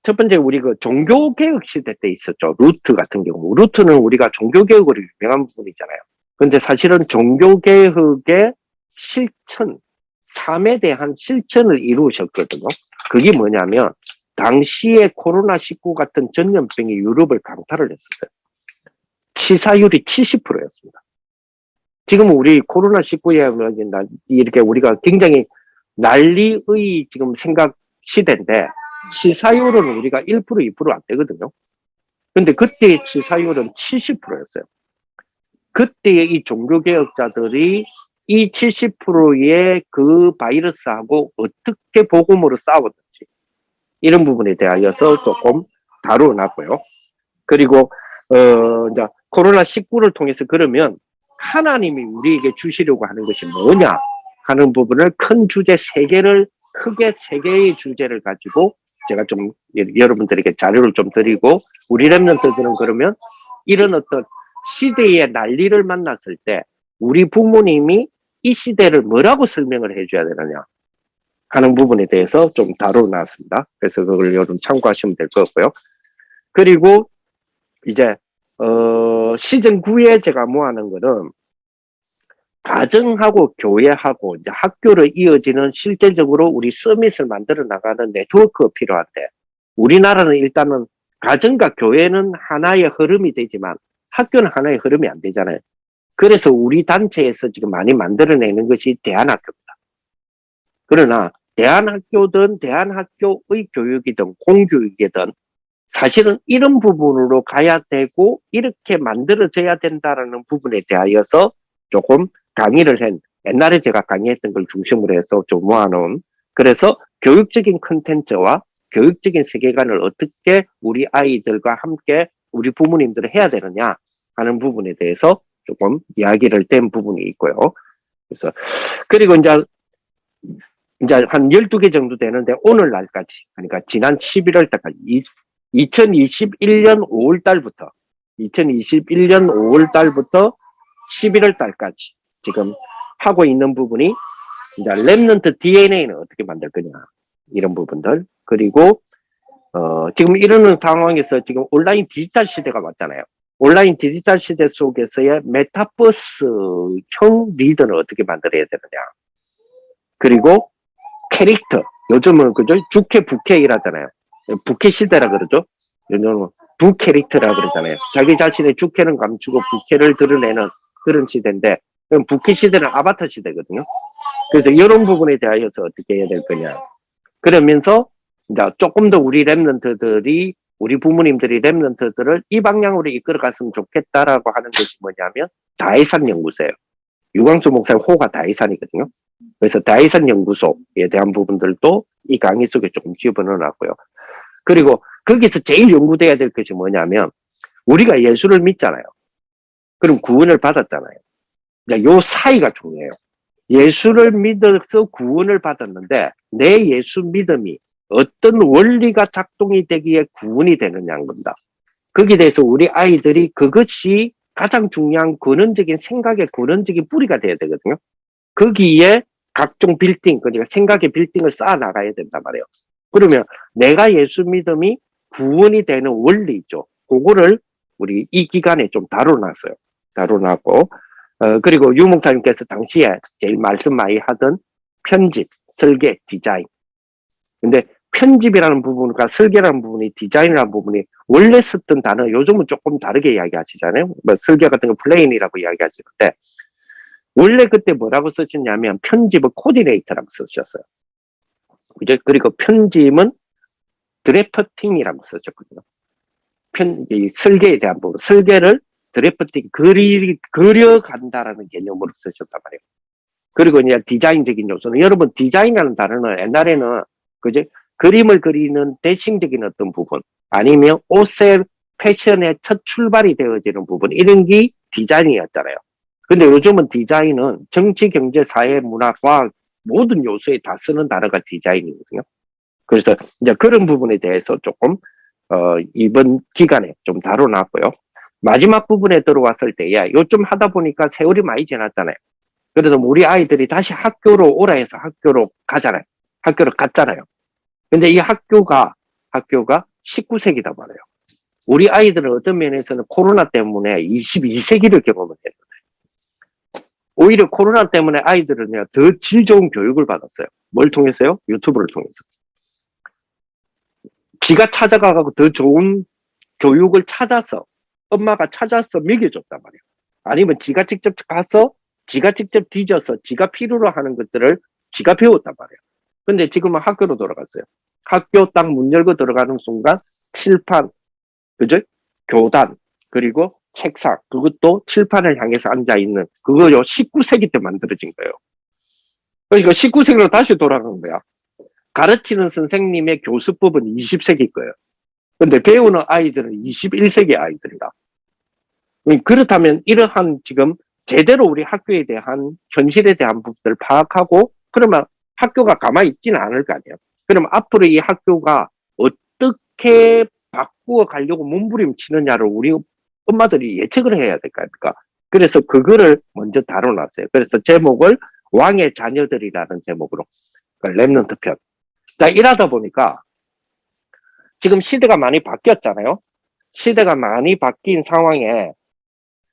Speaker 2: 첫 번째 우리 그 종교개혁 시대 때 있었죠. 루트 같은 경우. 루트는 우리가 종교개혁으로 유명한 부분이잖아요. 근데 사실은 종교개혁의 실천, 삶에 대한 실천을 이루셨거든요. 그게 뭐냐면, 당시에 코로나19 같은 전염병이 유럽을 강타를 했었어요. 치사율이 70%였습니다. 지금 우리 코로나19에 이렇게 우리가 굉장히 난리의 지금 생각 시대인데, 치사율은 우리가 1%, 2% 안 되거든요. 근데 그때의 치사율은 70%였어요. 그때의 이 종교개혁자들이 이 70%의 그 바이러스하고 어떻게 복음으로 싸웠는지, 이런 부분에 대하여서 조금 다루어놨고요. 그리고, 이제 코로나19를 통해서 그러면 하나님이 우리에게 주시려고 하는 것이 뭐냐 하는 부분을 큰 주제 3개를, 크게 3개의 주제를 가지고 제가 좀 여러분들에게 자료를 좀 드리고, 우리 랩런트들은 그러면 이런 어떤 시대의 난리를 만났을 때 우리 부모님이 이 시대를 뭐라고 설명을 해줘야 되느냐 하는 부분에 대해서 좀 다뤄놨습니다. 그래서 그걸 여러분 참고하시면 될 것 같고요. 그리고 이제 시즌 9에 제가 모아놓은 거는 가정하고 교회하고 이제 학교를 이어지는 실제적으로 우리 서밋을 만들어 나가는 네트워크가 필요한데, 우리나라는 일단은 가정과 교회는 하나의 흐름이 되지만 학교는 하나의 흐름이 안 되잖아요. 그래서 우리 단체에서 지금 많이 만들어내는 것이 대안학교입니다. 그러나 대안학교든 대안학교의 교육이든 공교육이든 사실은 이런 부분으로 가야 되고 이렇게 만들어져야 된다라는 부분에 대하여서 조금 강의를 옛날에 제가 강의했던 걸 중심으로 해서 좀 모아놓은, 그래서 교육적인 컨텐츠와 교육적인 세계관을 어떻게 우리 아이들과 함께 우리 부모님들이 해야 되느냐 하는 부분에 대해서 조금 이야기를 뗀 부분이 있고요. 그래서 그리고 이제 한 12개 정도 되는데 오늘날까지, 그러니까 지난 11월 달까지 2021년 5월 달부터 11월 달까지 지금 하고 있는 부분이 이제 랩넌트 DNA는 어떻게 만들 거냐 이런 부분들. 그리고 지금 이러는 상황에서 지금 온라인 디지털 시대가 왔잖아요. 온라인 디지털 시대 속에서의 메타버스형 리더는 어떻게 만들어야 되느냐. 그리고 캐릭터. 요즘은 그죠? 주캐 부캐 이라잖아요. 부캐 시대라 그러죠. 요즘은 부캐릭터라 그러잖아요. 자기 자신의 주캐는 감추고 부캐를 드러내는 그런 시대인데, 그럼 부캐 시대는 아바타 시대거든요. 그래서 이런 부분에 대하여서 어떻게 해야 될 거냐. 그러면서 이제 조금 더 우리 랩런트들이, 우리 부모님들이 랩런트들을 이 방향으로 이끌어 갔으면 좋겠다라고 하는 것이 뭐냐면 다해산 연구소예요. 유광수 목사의 호가 다해산이거든요. 그래서 다해산 연구소에 대한 부분들도 이 강의 속에 조금 집어넣어놨고요. 그리고 거기서 제일 연구돼야 될 것이 뭐냐면 우리가 예수를 믿잖아요. 그럼 구원을 받았잖아요. 요 사이가 중요해요. 예수를 믿어서 구원을 받았는데 내 예수 믿음이 어떤 원리가 작동이 되기에 구원이 되느냐는 겁니다. 거기에 대해서 우리 아이들이 그것이 가장 중요한 근원적인 생각의 근원적인 뿌리가 돼야 되거든요. 거기에 각종 빌딩, 그러니까 생각의 빌딩을 쌓아 나가야 된단 말이에요. 그러면 내가 예수 믿음이 구원이 되는 원리죠. 그거를 우리 이 기간에 좀 다뤄놨어요. 다뤄놨고, 그리고 유 목사님께서 당시에 제일 말씀 많이 하던 편집, 설계, 디자인. 근데 편집이라는 부분과 설계라는 부분이, 디자인이라는 부분이 원래 썼던 단어, 요즘은 조금 다르게 이야기하시잖아요. 뭐 설계 같은 거 플레인이라고 이야기하시는데, 원래 그때 뭐라고 쓰셨냐면 편집은 코디네이터라고 쓰셨어요. 그죠? 그리고 편집은 드래프팅이라고 쓰셨거든요. 이 설계에 대한 부분, 설계를 드래프팅, 그려간다라는 개념으로 쓰셨단 말이에요. 그리고 이제 디자인적인 요소는, 여러분 디자인이라는 단어는 옛날에는 그죠? 그림을 그리는 대칭적인 어떤 부분, 아니면 옷의 패션의 첫 출발이 되어지는 부분, 이런 게 디자인이었잖아요. 근데 요즘은 디자인은 정치, 경제, 사회, 문화, 과학 모든 요소에 다 쓰는 단어가 디자인이거든요. 그래서 이제 그런 부분에 대해서 조금 이번 기간에 좀 다뤄놨고요. 마지막 부분에 들어왔을 때, 야, 요즘 하다 보니까 세월이 많이 지났잖아요. 그래서 우리 아이들이 다시 학교로 오라 해서 학교로 가잖아요. 학교로 갔잖아요. 근데 이 학교가 19세기다 말이에요. 우리 아이들은 어떤 면에서는 코로나 때문에 22세기를 경험을 했는데, 오히려 코로나 때문에 아이들은 더 질 좋은 교육을 받았어요. 뭘 통해서요? 유튜브를 통해서. 지가 찾아가고 더 좋은 교육을 찾아서, 엄마가 찾아서 먹여줬단 말이에요. 아니면 지가 직접 가서, 지가 직접 뒤져서, 지가 필요로 하는 것들을 지가 배웠단 말이에요. 근데 지금은 학교로 돌아갔어요. 학교 딱 문 열고 들어가는 순간, 칠판, 그죠? 교단, 그리고 책상, 그것도 칠판을 향해서 앉아있는, 그거요, 19세기 때 만들어진 거예요. 그러니까 19세기로 다시 돌아간 거야. 가르치는 선생님의 교수법은 20세기 거예요. 근데 배우는 아이들은 21세기 아이들이다. 그렇다면 이러한 지금 제대로 우리 학교에 대한 현실에 대한 부분들을 파악하고, 그러면 학교가 가만히 있지는 않을 거 아니에요. 그럼 앞으로 이 학교가 어떻게 바꾸어 가려고 몸부림치느냐를 우리 엄마들이 예측을 해야 될 거 아닙니까? 그래서 그거를 먼저 다뤄놨어요. 그래서 제목을 왕의 자녀들이라는 제목으로, 그러니까 랩넌트 편. 자, 이러다 보니까 지금 시대가 많이 바뀌었잖아요. 시대가 많이 바뀐 상황에,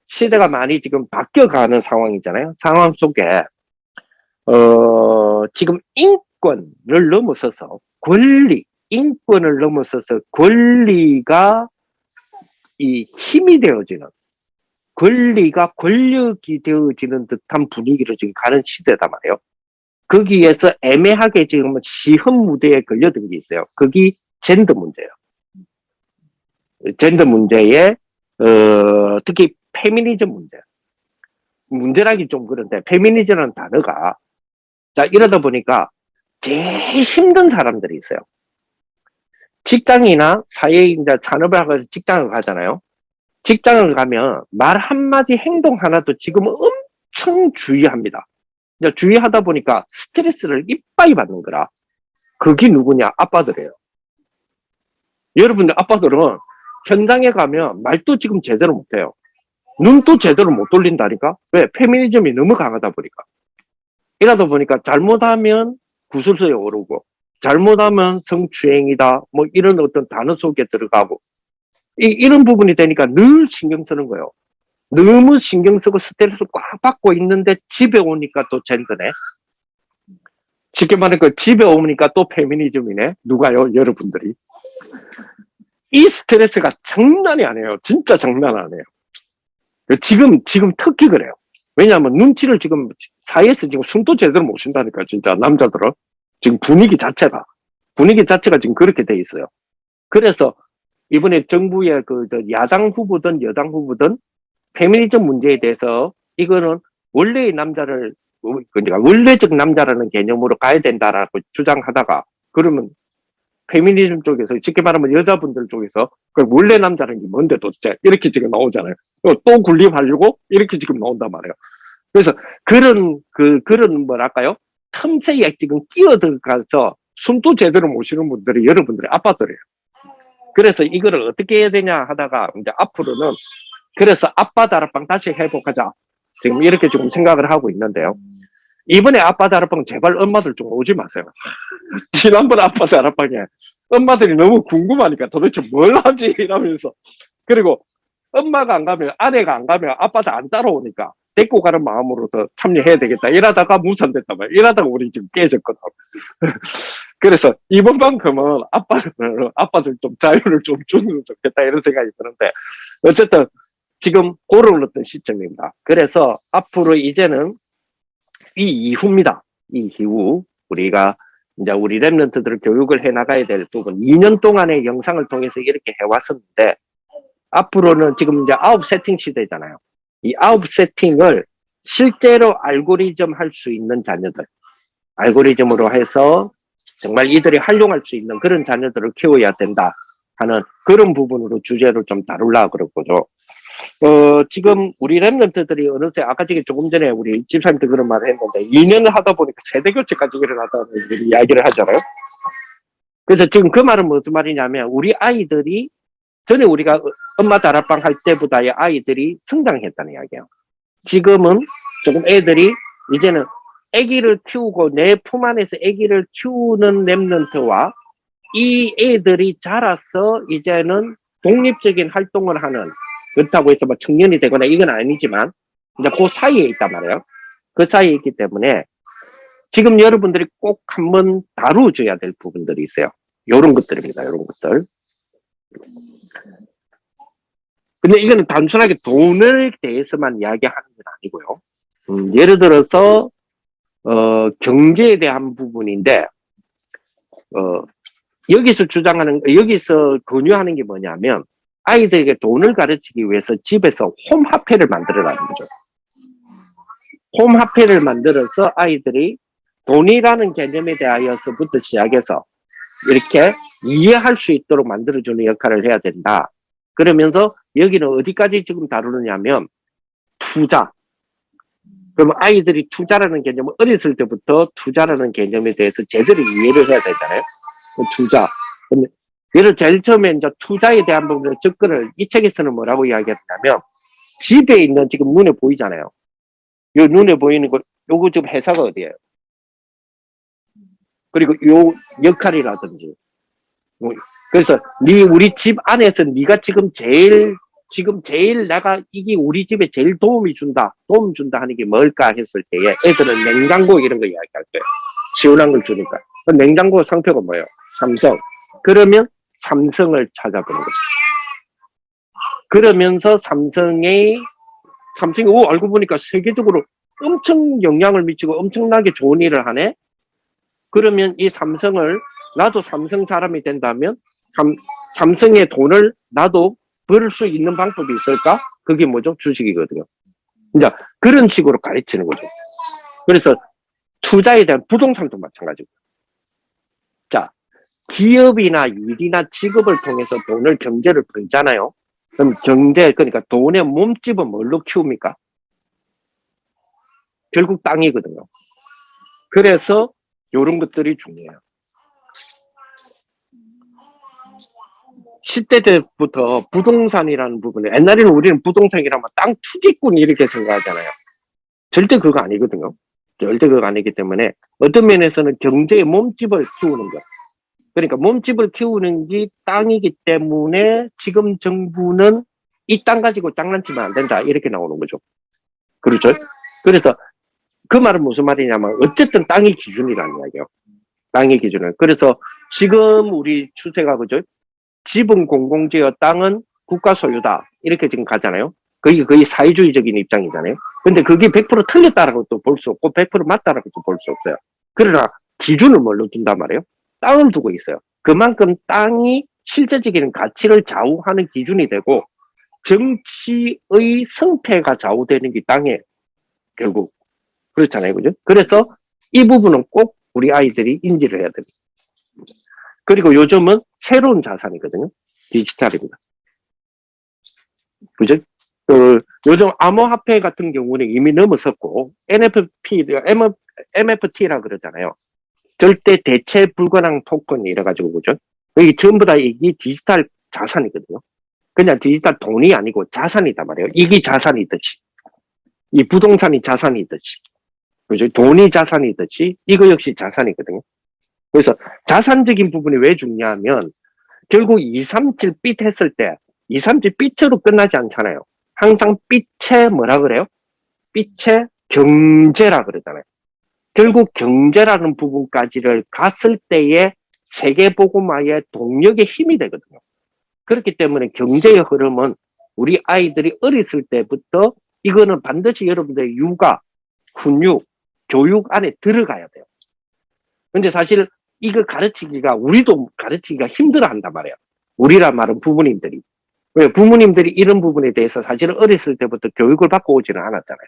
Speaker 2: 시대가 많이 지금 바뀌어가는 상황이잖아요. 상황 속에 지금 인권을 넘어서서 권리, 인권을 넘어서서 권리가 이 힘이 되어지는, 권리가 권력이 되어지는 듯한 분위기로 지금 가는 시대단 말이에요. 거기에서 애매하게 지금 시험 무대에 걸려든 게 있어요. 그게 젠더 문제예요. 젠더 문제에 특히 페미니즘 문제. 문제라기 좀 그런데 페미니즘이라는 단어가, 자, 이러다 보니까 제일 힘든 사람들이 있어요. 직장이나 사회인자 산업을 하고 직장을 가잖아요. 직장을 가면 말 한마디 행동 하나도 지금 엄청 주의합니다. 주의하다 보니까 스트레스를 이빠이 받는 거라. 그게 누구냐? 아빠들이에요. 여러분들 아빠들은 현장에 가면 말도 지금 제대로 못해요. 눈도 제대로 못 돌린다니까? 왜? 페미니즘이 너무 강하다 보니까. 이러다 보니까 잘못하면 구술서에 오르고, 잘못하면 성추행이다, 뭐 이런 어떤 단어 속에 들어가고, 이런 부분이 되니까 늘 신경 쓰는 거예요. 너무 신경 쓰고 스트레스 꽉 받고 있는데 집에 오니까 또 젠더네. 쉽게 말하니까 집에 오니까 또 페미니즘이네. 누가요? 여러분들이. 이 스트레스가 장난이 아니에요. 진짜 장난 아니에요. 지금 특히 그래요. 왜냐하면 눈치를 지금 사이에서 지금 숨도 제대로 못 쉰다니까, 진짜 남자들은. 지금 분위기 자체가 지금 그렇게 돼 있어요. 그래서 이번에 정부의 야당 후보든 여당 후보든 페미니즘 문제에 대해서 이거는 원래의 남자를, 그러니까 원래적 남자라는 개념으로 가야 된다라고 주장하다가, 그러면 페미니즘 쪽에서, 쉽게 말하면 여자분들 쪽에서 그 원래 남자라는 게 뭔데 도대체 이렇게 지금 나오잖아요. 또 군림하려고 이렇게 지금 나온단 말이에요. 그래서 그런 뭐랄까요? 틈새에 지금 끼어들어가서 숨도 제대로 못 쉬는 분들이 여러분들의 아빠들이에요. 그래서 이거를 어떻게 해야 되냐 하다가 이제 앞으로는, 그래서 아빠 다락방 다시 회복하자, 지금 이렇게 조금 생각을 하고 있는데요. 이번에 아빠 다락방 제발 엄마들 좀 오지 마세요. 지난번 아빠 다락방에 엄마들이 너무 궁금하니까 도대체 뭘 하지 이러면서, 그리고 엄마가 안 가면, 아내가 안 가면 아빠도 안 따라오니까 데리고 가는 마음으로 더 참여해야 되겠다 이러다가 무산됐단 말이야. 이러다가 우리 지금 깨졌거든. 그래서 이번만큼은 아빠들 좀 자유를 좀 주면 좋겠다 이런 생각이 드는데, 어쨌든 지금 그런 어떤 시점입니다. 그래서 앞으로 이제는 이 이후입니다. 이 이후 우리가 이제 우리 랩런트들을 교육을 해 나가야 될 부분, 2년 동안의 영상을 통해서 이렇게 해왔었는데, 앞으로는 지금 이제 아웃 세팅 시대잖아요. 이 아웃 세팅을 실제로 알고리즘 할 수 있는 자녀들, 알고리즘으로 해서 정말 이들이 활용할 수 있는 그런 자녀들을 키워야 된다 하는 그런 부분으로 주제를 좀 다루려고 그러고죠. 지금 우리 랩런트들이 어느새, 아까 조금 전에 우리 집사님도 그런 말을 했는데, 2년을 하다 보니까 세대교체까지 일어났다는 이야기를 하잖아요. 그래서 지금 그 말은 무슨 말이냐면, 우리 아이들이, 전에 우리가 엄마 다락방 할 때보다의 아이들이 성장했다는 이야기예요. 지금은 조금 애들이, 이제는 아기를 키우고 내 품 안에서 아기를 키우는 랩런트와 이 애들이 자라서 이제는 독립적인 활동을 하는, 그렇다고 해서 뭐 청년이 되거나 이건 아니지만 이제 그 사이에 있단 말이에요. 그 사이에 있기 때문에 지금 여러분들이 꼭 한번 다루어줘야 될 부분들이 있어요. 요런 것들입니다. 요런 것들. 근데 이거는 단순하게 돈에 대해서만 이야기하는 건 아니고요. 예를 들어서 경제에 대한 부분인데, 여기서 권유하는 게 뭐냐면, 아이들에게 돈을 가르치기 위해서 집에서 홈화폐를 만들어라는 거죠. 홈화폐를 만들어서 아이들이 돈이라는 개념에 대하여서부터 시작해서 이렇게 이해할 수 있도록 만들어주는 역할을 해야 된다. 그러면서 여기는 어디까지 지금 다루느냐면, 투자. 그러면 아이들이 투자라는 개념을 어렸을 때부터 투자라는 개념에 대해서 제대로 이해를 해야 되잖아요. 투자. 예를 제일 처음에 이제 투자에 대한 부분을 접근을, 이 책에서는 뭐라고 이야기했냐면, 집에 있는, 지금 눈에 보이잖아요. 요 눈에 보이는 거, 요거 지금 회사가 어디예요? 그리고 요 역할이라든지. 그래서 우리 집 안에서 네가 지금 제일 내가 이게 우리 집에 제일 도움 준다 하는 게 뭘까 했을 때에, 애들은 냉장고 이런 거 이야기할 거예요. 시원한 걸 주니까. 냉장고 상표가 뭐예요? 삼성. 그러면 삼성을 찾아보는 거죠. 그러면서 삼성이 알고 보니까 세계적으로 엄청 영향을 미치고 엄청나게 좋은 일을 하네. 그러면 이 삼성을, 나도 삼성 사람이 된다면 삼성의 돈을 나도 벌 수 있는 방법이 있을까? 그게 뭐죠? 주식이거든요. 이제 그런 식으로 가르치는 거죠. 그래서 투자에 대한, 부동산도 마찬가지고. 자, 기업이나 일이나 직업을 통해서 경제를 벌잖아요. 그럼 그러니까 돈의 몸집은 뭘로 키웁니까? 결국 땅이거든요. 그래서 이런 것들이 중요해요. 10대 때부터 부동산이라는 부분에, 옛날에는 우리는 부동산이라면 땅 투기꾼 이렇게 생각하잖아요. 절대 그거 아니거든요. 절대 그거 아니기 때문에 어떤 면에서는 경제의 몸집을 키우는 것. 그러니까 몸집을 키우는 게 땅이기 때문에 지금 정부는 이 땅 가지고 장난치면 안 된다. 이렇게 나오는 거죠. 그렇죠? 그래서 그 말은 무슨 말이냐면 어쨌든 땅이 기준이라는 이야기예요. 땅의 기준은. 그래서 지금 우리 추세가 그죠? 집은 공공재여 땅은 국가 소유다. 이렇게 지금 가잖아요. 그게 거의 사회주의적인 입장이잖아요. 근데 그게 100% 틀렸다라고 또 볼 수 없고 100% 맞다라고 또 볼 수 없어요. 그러나 기준을 뭘로 둔단 말이에요? 땅을 두고 있어요. 그만큼 땅이 실제적인 가치를 좌우하는 기준이 되고 정치의 성패가 좌우되는 게 땅에 결국 그렇잖아요. 그죠? 그래서 이 부분은 꼭 우리 아이들이 인지를 해야 됩니다. 그리고 요즘은 새로운 자산이거든요. 디지털입니다. 그죠? 요즘 암호화폐 같은 경우는 이미 넘어섰고, MFT라 그러잖아요. 절대 대체 불가능 토큰 이래가지고, 그죠? 이게 전부 다 이게 디지털 자산이거든요. 그냥 디지털 돈이 아니고 자산이단 말이에요. 이게 자산이듯이. 이 부동산이 자산이듯이. 그죠? 돈이 자산이듯이, 이거 역시 자산이거든요. 그래서 자산적인 부분이 왜 중요하면, 결국 237빛 했을 때, 237빛으로 끝나지 않잖아요. 항상 빛의 뭐라 그래요? 빛의 경제라 그러잖아요. 결국 경제라는 부분까지를 갔을 때에 세계복음화의 동력의 힘이 되거든요. 그렇기 때문에 경제의 흐름은 우리 아이들이 어렸을 때부터 이거는 반드시 여러분들의 육아, 훈육, 교육 안에 들어가야 돼요. 근데 사실 이거 가르치기가 우리도 가르치기가 힘들어 한단 말이에요. 우리란 말은 부모님들이. 왜 부모님들이 이런 부분에 대해서 사실은 어렸을 때부터 교육을 받고 오지는 않았잖아요.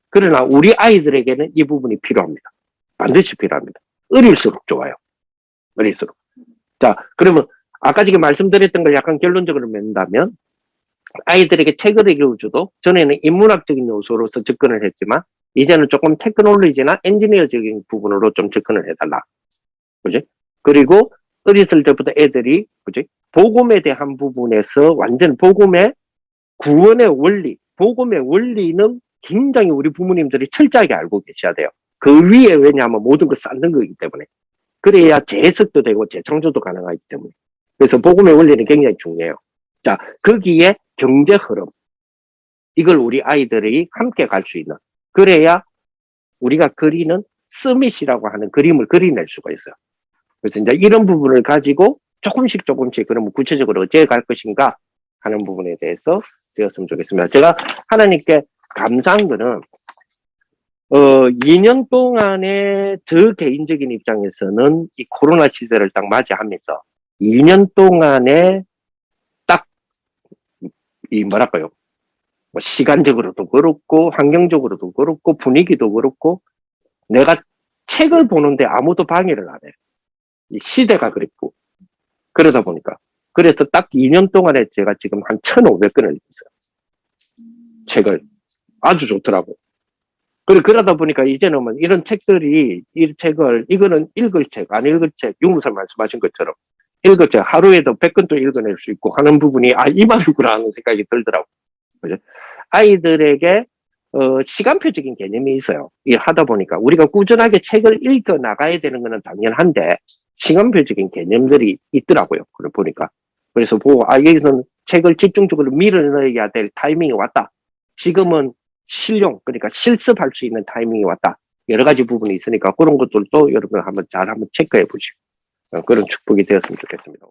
Speaker 2: 그러나 우리 아이들에게는 이 부분이 필요합니다. 반드시 필요합니다. 어릴수록 좋아요. 어릴수록. 자, 그러면 아까 지금 말씀드렸던 걸 약간 결론적으로 맺는다면 아이들에게 책을 읽어주도 전에는 인문학적인 요소로서 접근을 했지만 이제는 조금 테크놀로지나 엔지니어적인 부분으로 좀 접근을 해달라. 그지? 그리고 어렸을 때부터 애들이 그지? 복음에 대한 부분에서 완전 복음의 구원의 원리, 복음의 원리는 굉장히 우리 부모님들이 철저하게 알고 계셔야 돼요. 그 위에 왜냐하면 모든 걸 쌓는 거기 때문에. 그래야 재해석도 되고 재창조도 가능하기 때문에. 그래서 복음의 원리는 굉장히 중요해요. 자, 거기에 경제 흐름. 이걸 우리 아이들이 함께 갈 수 있는. 그래야 우리가 그리는 스밋이라고 하는 그림을 그려낼 수가 있어요. 그래서 이제 이런 부분을 가지고 조금씩 그러면 구체적으로 어떻게 갈 것인가 하는 부분에 대해서 되었으면 좋겠습니다. 제가 하나님께 감사한 거는 2년 동안의 저 개인적인 입장에서는 이 코로나 시대를 딱 맞이하면서 2년 동안에 딱 이 뭐랄까요? 뭐 시간적으로도 그렇고 환경적으로도 그렇고 분위기도 그렇고 내가 책을 보는데 아무도 방해를 안 해요. 이 시대가 그랬고 그러다 보니까 그래서 딱 2년 동안에 제가 지금 한 1,500권을 읽었어요. 책을 아주 좋더라고요. 그러다 보니까 이제는 뭐 이런 책들이 이 책을 이거는 읽을 책, 안 읽을 책, 유무선 말씀하신 것처럼 읽을 책 하루에도 100권도 읽어낼 수 있고 하는 부분이 이 말이구나 하는 생각이 들더라고요. 그죠? 아이들에게 시간표적인 개념이 있어요. 일 하다 보니까 우리가 꾸준하게 책을 읽어 나가야 되는 것은 당연한데 시간표적인 개념들이 있더라고요. 그걸 보니까. 그래서 보고 여기서는 책을 집중적으로 밀어넣어야 될 타이밍이 왔다. 지금은 실용, 그러니까 실습할 수 있는 타이밍이 왔다. 여러 가지 부분이 있으니까 그런 것들도 여러분 한번 잘 체크해 보시고 그런 축복이 되었으면 좋겠습니다.